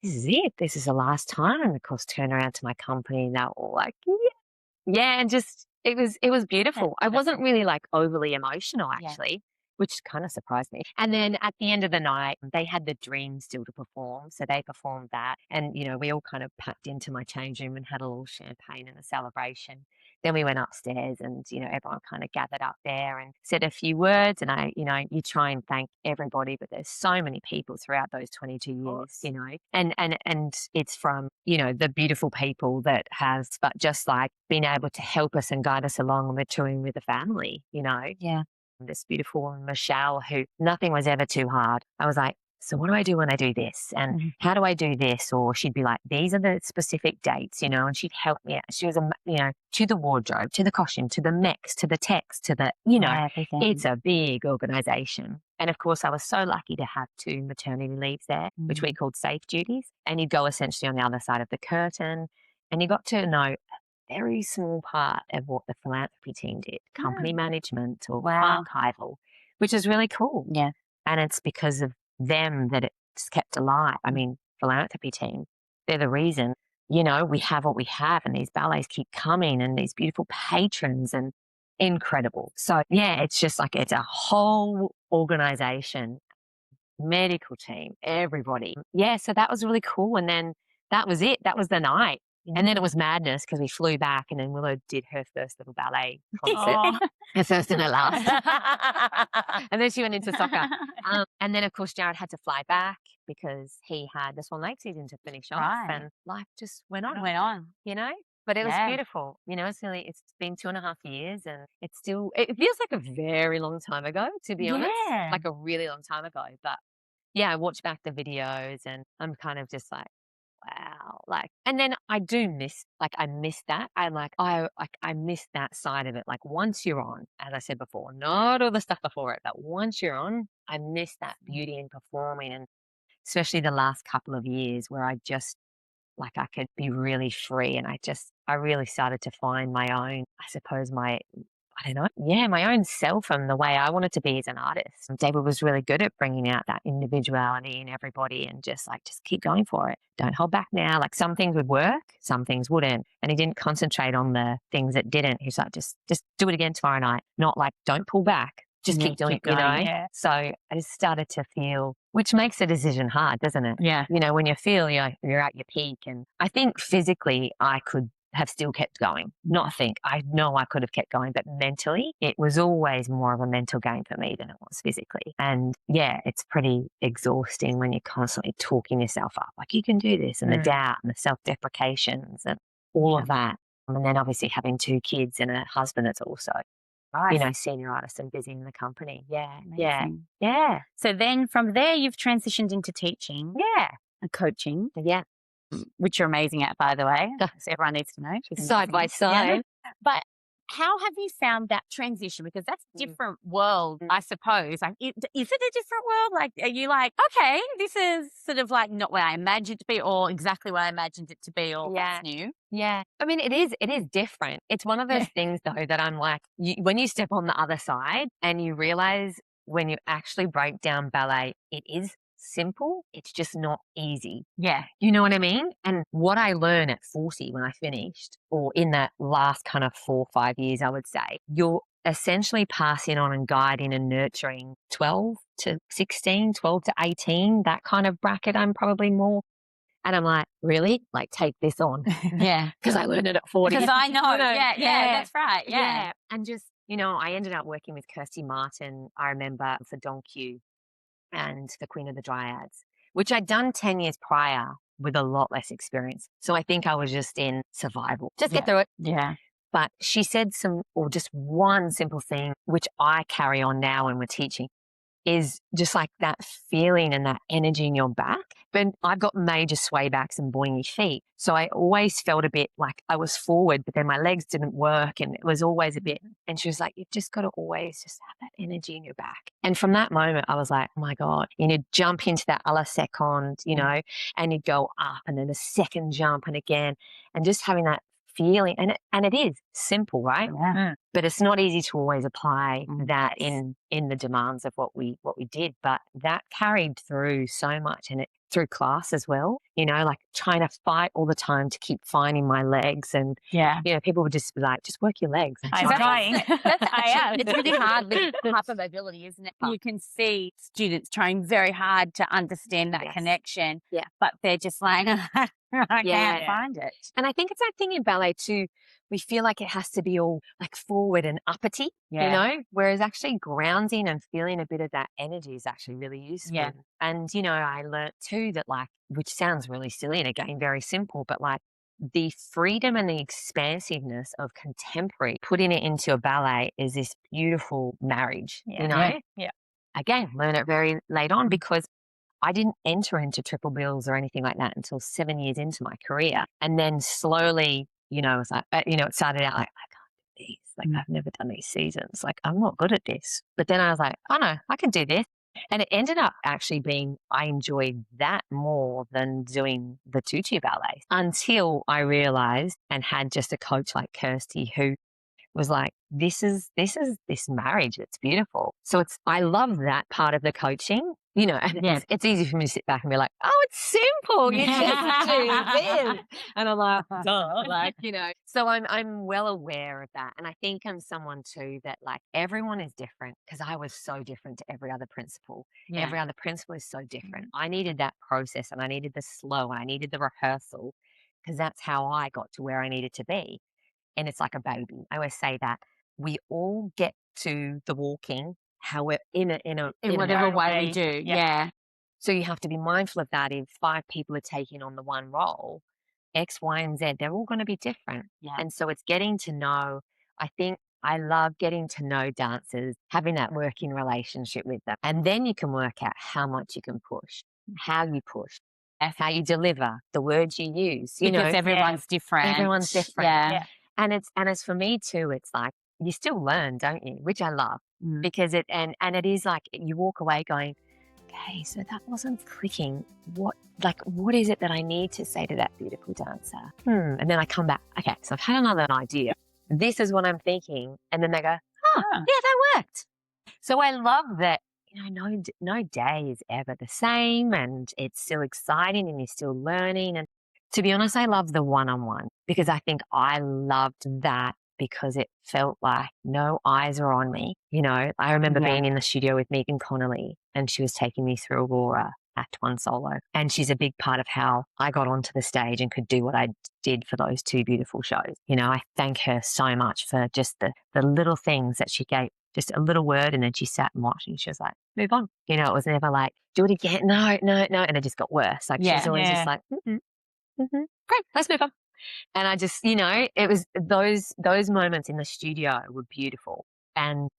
C: this is it. This is the last time. And of course, turn around to my company and they're all like, yeah, and just it was beautiful. I wasn't really like overly emotional actually, which kind of surprised me. And then at the end of the night, they had the Dream still to perform, so they performed that. And we all kind of packed into my change room and had a little champagne and a celebration. Then we went upstairs and, everyone kind of gathered up there and said a few words. And you try and thank everybody, but there's so many people throughout those 22 years, and it's from, the beautiful people that has, but just like been able to help us and guide us along with touring with the family,
B: Yeah.
C: This beautiful woman, Michelle, who nothing was ever too hard. I was like, so what do I do when I do this? And how do I do this? Or she'd be like, these are the specific dates, and she'd help me out. She was, to the wardrobe, to the costume, to the mix, to the text, to the,
B: Everything.
C: it's a big organization. And of course, I was so lucky to have 2 maternity leaves there, which we called safe duties. And you'd go essentially on the other side of the curtain and you got to know a very small part of what the philanthropy team did, company management or archival, which is really cool.
B: Yeah.
C: And it's because of them that it's kept alive. I mean, philanthropy team, they're the reason, we have what we have and these ballets keep coming and these beautiful patrons and incredible. So yeah, it's just like, it's a whole organization, medical team, everybody. Yeah. So that was really cool. And then that was it. That was the night. And then it was madness because we flew back and then Willow did her first little ballet concert. Her first and her last. And then she went into soccer. And then, of course, Jared had to fly back because he had the Swan Lake season to finish off.
B: Right.
C: And life just went on.
B: Went on.
C: But it was
B: Yeah.
C: beautiful. You know, it's been 2.5 years and it feels like a very long time ago, to be honest,
B: Yeah.
C: like a really long time ago. But yeah, I watch back the videos and I'm kind of just like, wow, like, and then I do miss, like, I miss that. I miss that side of it. Like, once you're on, as I said before, not all the stuff before it, but once you're on, I miss that beauty in performing, and especially the last couple of years where I just, like, I could be really free, and I really started to find my own, I suppose, I don't know. Yeah, my own self and the way I wanted to be as an artist. And David was really good at bringing out that individuality in everybody and just keep going for it. Don't hold back now. Like, some things would work, some things wouldn't. And he didn't concentrate on the things that didn't. He was like, just do it again tomorrow night. Not like, don't pull back. Just
B: Yeah,
C: keep doing
B: keep
C: it, you know?
B: going.
A: Yeah.
C: So I just started to feel, which makes a decision hard, doesn't it?
B: Yeah.
C: You know, when you feel you're at your peak. And I think physically I could have still kept going. I know I could have kept going, but mentally it was always more of a mental game for me than it was physically. And yeah, it's pretty exhausting when you're constantly talking yourself up, like, you can do this, and the doubt and the self-deprecations and all of that. And then obviously having 2 kids and a husband that's also, you know, senior artist and busy in the company. Yeah.
B: Amazing.
C: Yeah.
B: So then from there, you've transitioned into teaching
C: Yeah.
B: and coaching,
C: Yeah.
B: which you're amazing at, by the way. So everyone needs to know. She's
C: Side by
B: amazing. Yeah.
C: side.
B: But how have you found that transition? Because that's a different world, I suppose. Like, is it a different world? Like, are you like, okay, this is sort of like not where I imagined it to be, or exactly where I imagined it to be, or that's new?
C: Yeah. I mean, it is different. It's one of those things, though, that I'm like, when you step on the other side and you realize when you actually break down ballet, it is simple. It's just not easy.
B: Yeah.
C: You know what I mean? And what I learned at 40 when I finished, or in that last kind of 4 or 5 years, I would say, you're essentially passing on and guiding and nurturing 12 to 16, 12 to 18, that kind of bracket. I'm probably more. And I'm like, really? Like, take this on.
B: Yeah.
C: Because I learned it at 40.
B: Because I know.
C: You know,
B: Yeah, that's right. Yeah.
C: And just, you know, I ended up working with Kirsty Martin, I remember, for Don Q and the Queen of the Dryads, which I'd done 10 years prior with a lot less experience. So I think I was just in survival. Just get through it.
B: Yeah.
C: But she said just one simple thing, which I carry on now when we're teaching, is just like that feeling and that energy in your back. But I've got major sway backs and boingy feet. So I always felt a bit like I was forward, but then my legs didn't work and it was always a bit. And she was like, you've just got to always just have that energy in your back. And from that moment, I was like, oh my God, you jump into that a la seconde, you know, and you go up and then a second jump and again, and just having that feeling. And it is simple, right?
B: Yeah.
C: But it's not easy to always apply that in the demands of what we did. But that carried through so much, and it through class as well, you know, like trying to fight all the time to keep finding my legs. And, you know, people would just be like, just work your legs.
A: I'm trying.
B: It's really hard with hypermobility, isn't it? You can see students trying very hard to understand that connection, but they're just like, I can't find it.
C: And I think it's that thing in ballet too. We feel like it has to be all like forward and uppity, you know, whereas actually grounding and feeling a bit of that energy is actually really useful.
B: Yeah.
C: And, you know, I learnt too that, like, which sounds really silly and again, very simple, but like the freedom and the expansiveness of contemporary, putting it into a ballet is this beautiful marriage, you know?
A: Yeah.
C: Again, learn it very late on because I didn't enter into triple bills or anything like that until 7 years into my career. And then slowly, you know, it's like, it started out like, I can't do these. Like, I've never done these seasons. Like, I'm not good at this. But then I was like, oh no, I can do this. And it ended up actually being, I enjoyed that more than doing the tutu ballet until I realized and had just a coach like Kirsty who was like, this is this marriage. It's beautiful. So I love that part of the coaching, you know, and it's easy for me to sit back and be like, oh, it's simple. You just do this. And I'm like, duh, like, you know, so I'm well aware of that. And I think I'm someone too that, like, everyone is different because I was so different to every other principal.
B: Yeah.
C: Every other principal is so different. I needed that process and I needed the slow and I needed the rehearsal because that's how I got to where I needed to be. And it's like a baby. I always say that we all get to the walking, however, in
B: whatever way we do. Yeah.
C: So you have to be mindful of that. If 5 people are taking on the one role, X, Y, and Z. They're all going to be different.
B: Yeah.
C: And so it's getting to know, I think I love getting to know dancers, having that working relationship with them. And then you can work out how much you can push, how you push, how you deliver, the words you use. You
B: Because
C: know,
B: everyone's different.
C: everyone's different.
B: Yeah.
C: And it's for me too, it's like you still learn, don't you? Which I love because it is like you walk away going, okay, so that wasn't clicking. What is it that I need to say to that beautiful dancer? And then I come back, okay, so I've had another idea. This is what I'm thinking. And then they go, oh, yeah, that worked. So I love that, you know, no day is ever the same and it's still exciting and you're still learning. And to be honest, I love the one-on-one because I think I loved that because it felt like no eyes are on me. You know, I remember being in the studio with Megan Connolly and she was taking me through Aurora Act 1 solo. And she's a big part of how I got onto the stage and could do what I did for those 2 beautiful shows. You know, I thank her so much for just the little things that she gave, just a little word. And then she sat and watched and she was like, move on. You know, it was never like, do it again. No. And it just got worse. Like she's always just like, great, let's move on. And I just, you know, it was those moments in the studio were beautiful. And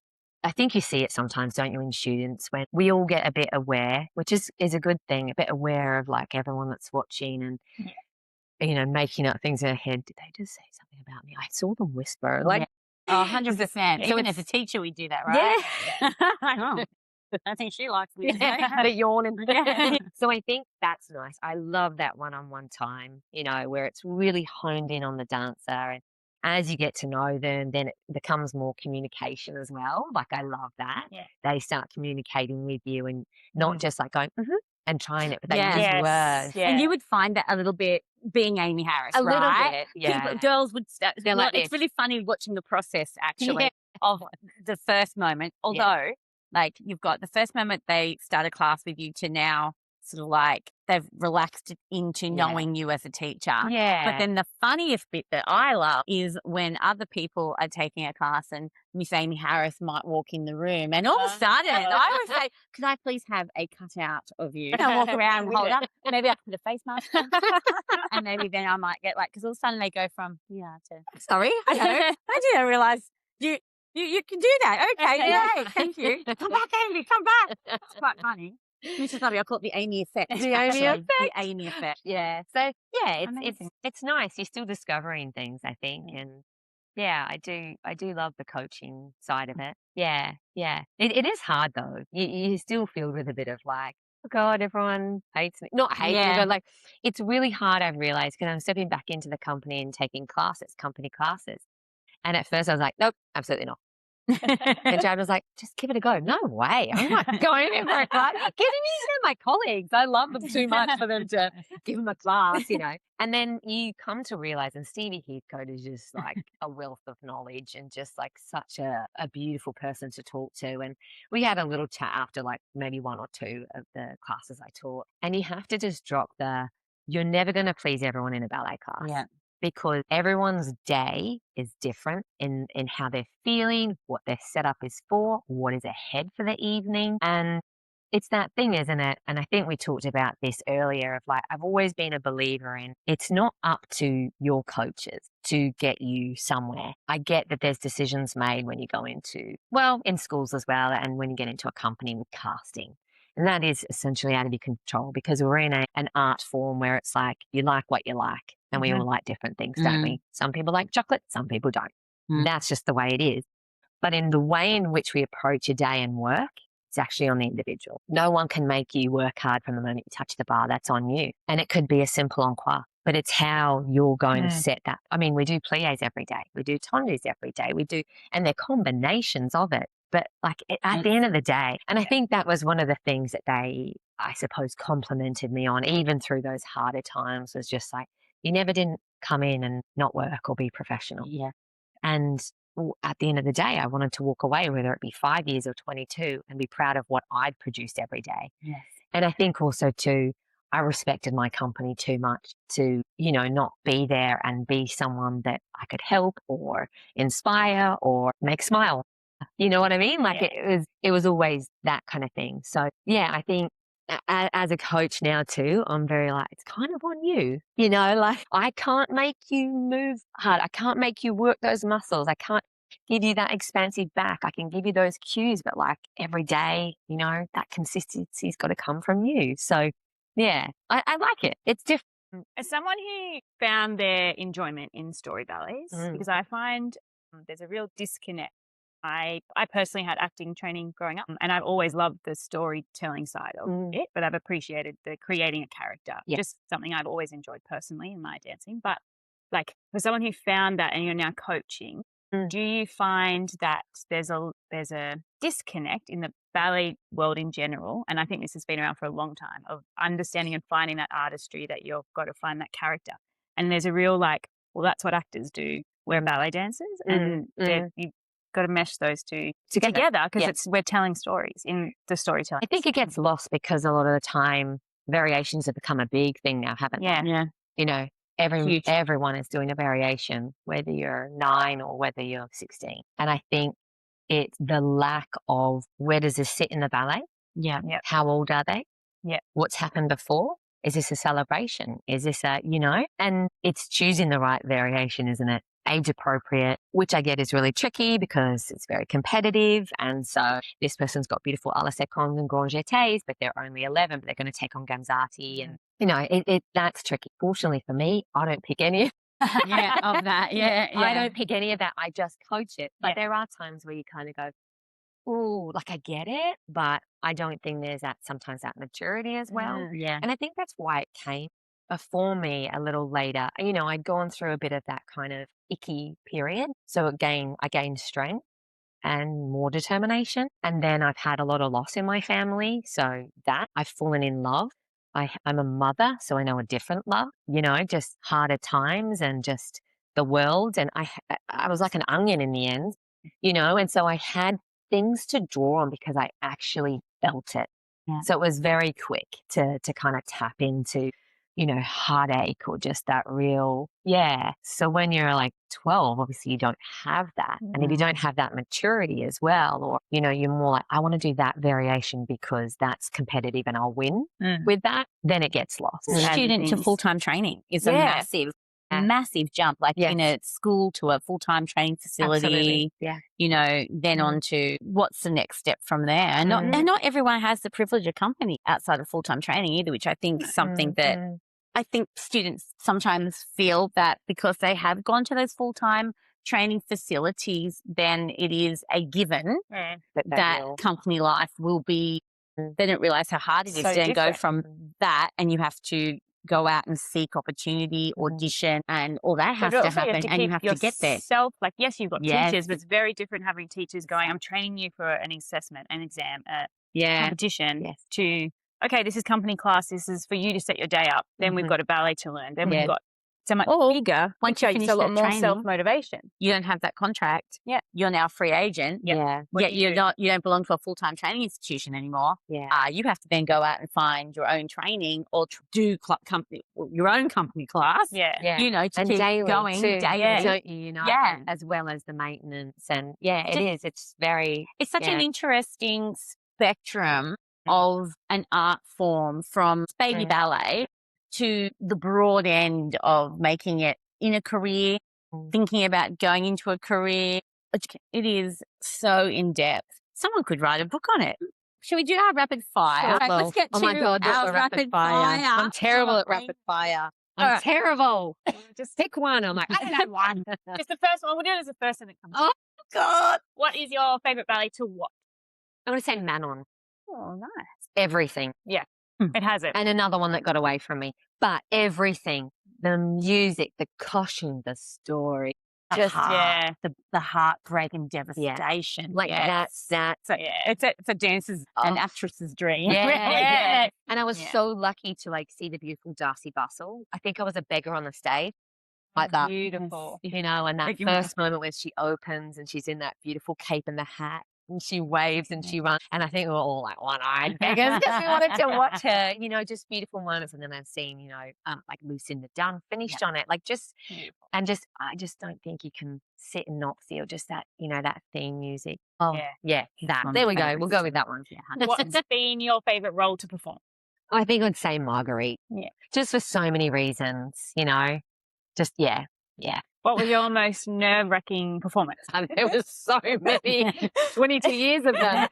C: I think you see it sometimes, don't you, in students when we all get a bit aware, which is a good thing, a bit aware of like everyone that's watching and, you know, making up things in their head. Did they just say something about me? I saw them whisper. Like,
B: 100%. Even as a teacher, we do that, right?
C: Yeah.
B: I know. I think she likes me.
C: Had a yawn. So I think that's nice. I love that one-on-one time, you know, where it's really honed in on the dancer. And as you get to know them, then it becomes more communication as well. Like I love that. Yeah. They start communicating with you and not just like going, and trying it, but they use words.
B: Yeah. And you would find that a little bit being Amy Harris,
C: a
B: right?
C: little bit, yeah.
B: People, girls would start.
C: They're like
B: it's really funny watching the process actually of the first moment. Although, like you've got the first moment they start a class with you to now sort of like they've relaxed it into knowing you as a teacher. Yeah. But then the funniest bit that I love is when other people are taking a class and Miss Amy Harris might walk in the room and all of a sudden I would say, could I please have a cutout of you? And I walk around and hold up. Maybe I put a face mask on. And maybe then I might get like, because all of a sudden they go from, to, sorry, I didn't realise you can do that. Okay, great, thank you. Come back, Amy, come back. It's quite funny. Mrs. Lovely, I call it the Amy effect.
C: The Amy effect.
B: The Amy effect.
C: Yeah. So yeah, it's nice. You're still discovering things, I think, and I do love the coaching side of it. Yeah. It is hard though. You still feel with a bit of like, oh God, everyone hates me. Not hate me, but like it's really hard. I've realized because I'm stepping back into the company and taking company classes, and at first I was like, nope, absolutely not. And Jad was like, just give it a go. No way. I'm not going in for a class. Kidding me? They're my colleagues. I love them too much for them to give them a class, you know. And then you come to realize, and Stevie Heathcote is just like a wealth of knowledge and just like such a beautiful person to talk to. And we had a little chat after like maybe 1 or 2 of the classes I taught. And you have to just drop you're never going to please everyone in a ballet class. Yeah. Because everyone's day is different in how they're feeling, what their setup is for, what is ahead for the evening. And it's that thing, isn't it? And I think we talked about this earlier of like, I've always been a believer in it's not up to your coaches to get you somewhere. I get that there's decisions made when you go into, in schools as well, and when you get into a company with casting. And that is essentially out of your control because we're in an art form where it's like, you like what you like. And we all like different things, don't we? Some people like chocolate, some people don't. That's just the way it is. But in the way in which we approach a day and work, it's actually on the individual. No one can make you work hard from the moment you touch the bar. That's on you. And it could be a simple encore, but it's how you're going to set that. I mean, we do pliés every day. We do tendus every day. And they're combinations of it. But like at the end of the day, and I think that was one of the things that they, I suppose, complimented me on, even through those harder times, was just like, you never didn't come in and not work or be professional. Yeah. And at the end of the day, I wanted to walk away, whether it be 5 years or 22, and be proud of what I'd produced every day. Yes. And I think also too, I respected my company too much to, not be there and be someone that I could help or inspire or make smile. You know what I mean? Like it was always that kind of thing. So yeah, I think as a coach now too, I'm very like, it's kind of on you, you know, like I can't make you move hard. I can't make you work those muscles. I can't give you that expansive back. I can give you those cues, but like every day, you know, that consistency's got to come from you. So yeah, I like it. It's different.
A: As someone who found their enjoyment in story ballets, because I find there's a real disconnect. I personally had acting training growing up, and I've always loved the storytelling side of it, but I've appreciated the creating a character. Just something I've always enjoyed personally in my dancing. But like for someone who found that and you're now coaching, do you find that there's a disconnect in the ballet world in general? And I think this has been around for a long time, of understanding and finding that artistry, that you've got to find that character. And there's a real like, well, that's what actors do. We're ballet dancers, and you've got to mesh those two together because we're telling stories in the storytelling.
C: I think it gets lost because a lot of the time variations have become a big thing now, haven't they?
A: Yeah.
C: You know, everyone is doing a variation, whether you're 9 or whether you're 16. And I think it's the lack of, where does this sit in the ballet?
A: Yeah.
C: How old are they?
A: Yeah.
C: What's happened before? Is this a celebration? Is this and it's choosing the right variation, isn't it? Age appropriate, which I get is really tricky because it's very competitive. And so this person's got beautiful a la seconds and grand jetés, but they're only 11, but they're going to take on Gamzati. And, that's tricky. Fortunately for me, I don't pick any of
B: of that.
C: I don't pick any of that. I just coach it. But there are times where you kind of go, ooh, like I get it, but I don't think there's sometimes that maturity as well. And I think that's why it came for me a little later. I'd gone through a bit of that kind of icky period. So I gained strength and more determination. And then I've had a lot of loss in my family. So that I've fallen in love. I'm a mother, so I know a different love, just harder times and just the world. And I was like an onion in the end, and so I had things to draw on because I actually felt it. So it was very quick to kind of tap into, heartache or just that real, So when you're like 12, obviously you don't have that. And if you don't have that maturity as well, or, you're more like, I want to do that variation because that's competitive and I'll win with that, then it gets lost.
B: Student to full-time training is a massive jump, like in a school to a full-time training facility.
C: Absolutely.
B: Then on to what's the next step from there. And not everyone has the privilege of company outside of full-time training either, which I think is something that I think students sometimes feel that because they have gone to those full-time training facilities, then it is a given that company life will be, they don't realize how hard it is to then go from that, and you have to go out and seek opportunity, audition, and all that has to happen, and you have to get there.
A: Like, yes, you've got teachers, but it's very different having teachers going, I'm training you for an assessment, an exam, a competition, to, okay, this is company class, this is for you to set your day up. Then we've got a ballet to learn. Then we've got so much bigger.
B: Once you finish a lot more
A: self-motivation.
B: You don't have that contract. You're now a free agent.
C: Yeah.
B: Yet you don't belong to a full-time training institution anymore. You have to then go out and find your own training or do your own company class. To
C: and
B: keep
C: daily
B: going
C: too.
B: daily.
C: Don't you, as well as the maintenance. And it is. It's
B: such an interesting spectrum of an art form, from baby ballet to the broad end of making it in a career, thinking about going into a career. It is so in depth. Someone could write a book on it. Should we do our rapid fire?
C: Sure.
B: Let's get to
C: our
B: rapid fire.
C: I'm terrible at rapid fire. I'm terrible.
A: Just
C: pick one. I'm like, I don't know one.
A: Just the first one. We'll do it as the first thing that comes.
C: Oh, God.
A: What is your favourite ballet to watch?
C: I'm going to say Manon.
A: Oh, nice.
C: Everything.
A: Yeah, it has it.
C: And another one that got away from me. But everything, the music, the costume, the story,
B: just the heartbreak and devastation.
C: Like that's that.
A: So it's a dancer's and actress's dream.
C: And I was so lucky to see the beautiful Darcy Bustle. I think I was a beggar on the stage. Like that.
A: Beautiful.
C: And that first moment when she opens and she's in that beautiful cape and the hat. And she waves and she runs. And I think we were all like one-eyed beggars because we wanted to watch her, just beautiful moments. And then I've seen, like Lucinda Dunn finished on it. Like I just don't think you can sit and not feel just that, that theme music. Oh, that. There we go. We'll go with that one.
A: What's been your favourite role to perform?
C: I think I'd say Marguerite.
A: Yeah.
C: Just for so many reasons, you know. Just yeah.
A: What was your most nerve-wracking performance?
C: There was so many. 22 years of them.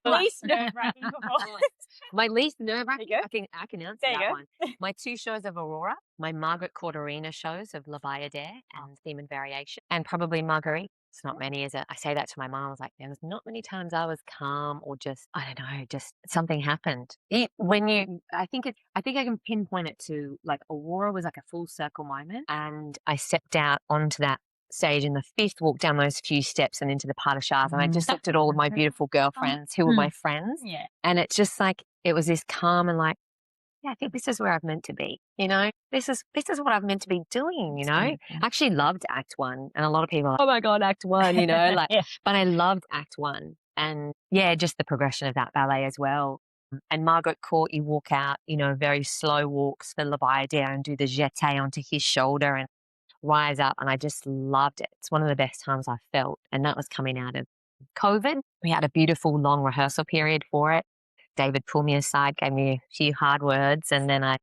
A: Least nerve-wracking performance.
C: My least nerve-wracking.
A: There you go.
C: I can answer
A: There you
C: that
A: go.
C: one. My 2 shows of Aurora, my Margaret Corderina shows of La Bayadere and Theme and Variation, and probably Marguerite. It's not many, is it? I say that to my mom. I was like, there was not many times I was calm or just, I don't know, just something happened. I think I can pinpoint it to like Aurora was like a full circle moment, and I stepped out onto that stage in the 5th, walked down those few steps and into the pas de chars, and I just looked at all of my beautiful girlfriends who were my friends,
A: Yeah.
C: and it's just like it was this calm and like, yeah, I think this is where I've meant to be, you know? This is what I've meant to be doing, you know? I actually loved Act 1, and a lot of people are like, oh my God, Act 1, you know, like, but I loved Act 1, and yeah, just the progression of that ballet as well. And Margaret Court, you walk out, you know, very slow walks for La Bayadere and do the jeté onto his shoulder and rise up, and I just loved it. It's one of the best times I felt, and that was coming out of COVID. We had a beautiful long rehearsal period for it. David pulled me aside, gave me a few hard words, and then I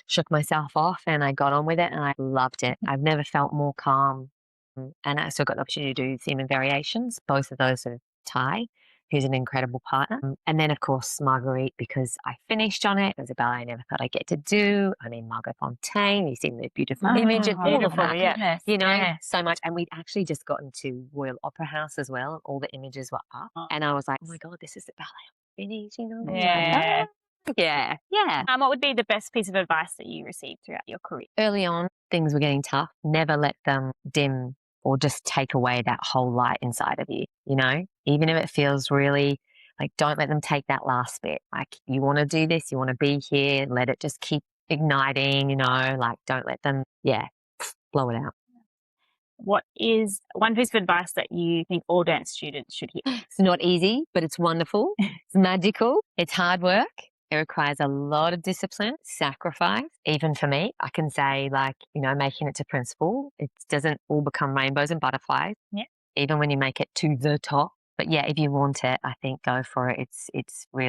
C: shook myself off and I got on with it, and I loved it. I've never felt more calm. And I also got the opportunity to do Theme and Variations. Both of those are Ty, who's an incredible partner. And then, of course, Marguerite, because I finished on it. It was a ballet I never thought I'd get to do. I mean, Margot Fontaine, you've seen the beautiful image of all of that.
A: Yeah.
C: You know, so much. And we'd actually just gotten to Royal Opera House as well, and all the images were up. And I was like, oh my God, this is the ballet I'm finishing, you know?
A: Yeah.
C: Yeah.
A: What would be the best piece of advice that you received throughout your career?
C: Early on, things were getting tough. Never let them dim or just take away that whole light inside of you, you know? Even if it feels really like, don't let them take that last bit. Like, you want to do this, you want to be here, let it just keep igniting, you know? Like, don't let them, blow it out.
A: What is one piece of advice that you think all dance students should hear?
C: It's not easy, but it's wonderful. It's magical. It's hard work. It requires a lot of discipline, sacrifice. Even for me, I can say, like, you know, making it to principal, it doesn't all become rainbows and butterflies.
A: Yeah.
C: Even when you make it to the top. But yeah, if you want it, I think go for it. It's a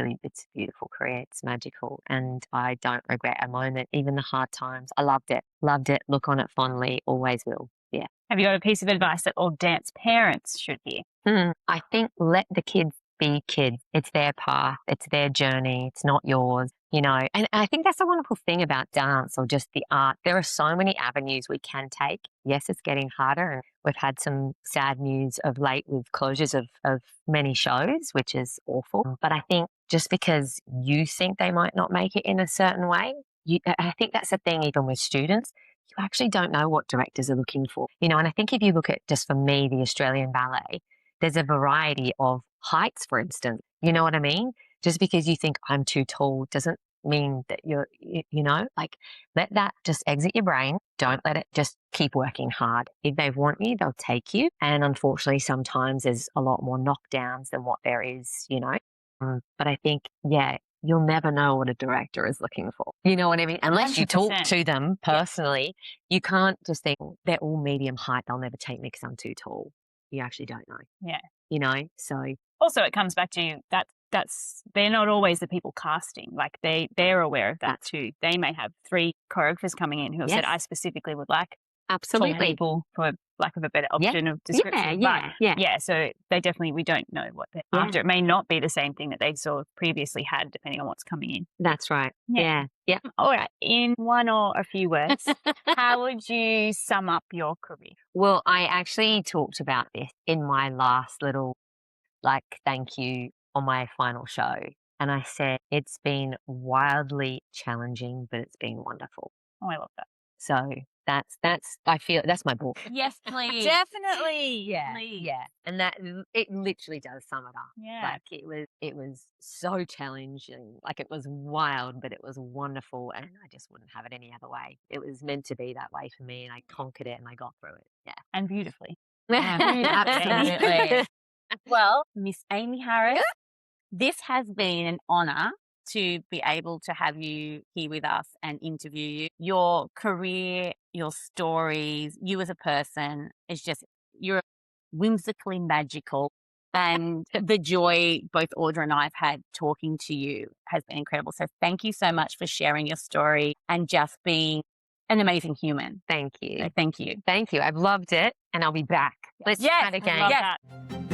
C: beautiful career. It's magical. And I don't regret a moment, even the hard times. I loved it. Look on it fondly. Always will. Yeah.
A: Have you got a piece of advice that all dance parents should hear?
C: I think let the kids be kids. It's their path. It's their journey. It's not yours, you know. And I think that's a wonderful thing about dance or just the art. There are so many avenues we can take. Yes, it's getting harder. And we've had some sad news of late with closures of many shows, which is awful. But I think just because you think they might not make it in a certain way, I think that's the thing even with students. You actually don't know what directors are looking for, you know. And I think if you look at, just for me, the Australian Ballet, there's a variety of heights, for instance. You know what I mean? Just because you think I'm too tall doesn't mean that you know, like, let that just exit your brain. Don't let it, just keep working hard. If they want you, they'll take you. And unfortunately, sometimes there's a lot more knockdowns than what there is, you know. But I think, you'll never know what a director is looking for. You know what I mean? Unless you talk
A: 100%.
C: to them personally, you can't just think they're all medium height. They'll never take me because I'm too tall. You actually don't know.
A: Yeah.
C: You know, so.
A: Also, it comes back to that's they're not always the people casting. Like they're aware of that too. They may have 3 choreographers coming in who have said, I specifically would like tall people, for lack of a better option of description. So they definitely, we don't know what they're after. It may not be the same thing that they sort of previously had, depending on what's coming in.
C: That's right. Yeah.
A: All right. In one or a few words, how would you sum up your career?
C: Well, I actually talked about this in my last little, thank you on my final show. And I said, it's been wildly challenging, but it's been wonderful.
A: Oh, I love that.
C: So I feel that's my book.
B: Yes, please.
A: Definitely.
C: Yeah. And that, it literally does sum it up.
A: Yeah.
C: Like, it was so challenging. Like, it was wild, but it was wonderful. And I just wouldn't have it any other way. It was meant to be that way for me, and I conquered it and I got through it. Yeah.
A: And beautifully.
B: Absolutely. Well, Miss Amy Harris, this has been an honour to be able to have you here with us and interview you. Your career, your stories, you as a person, is just, you're whimsically magical. And the joy both Audra and I have had talking to you has been incredible. So thank you so much for sharing your story and just being an amazing human.
C: Thank you.
B: So thank you.
C: Thank you. I've loved it, and I'll be back. Let's chat again.
A: I love that.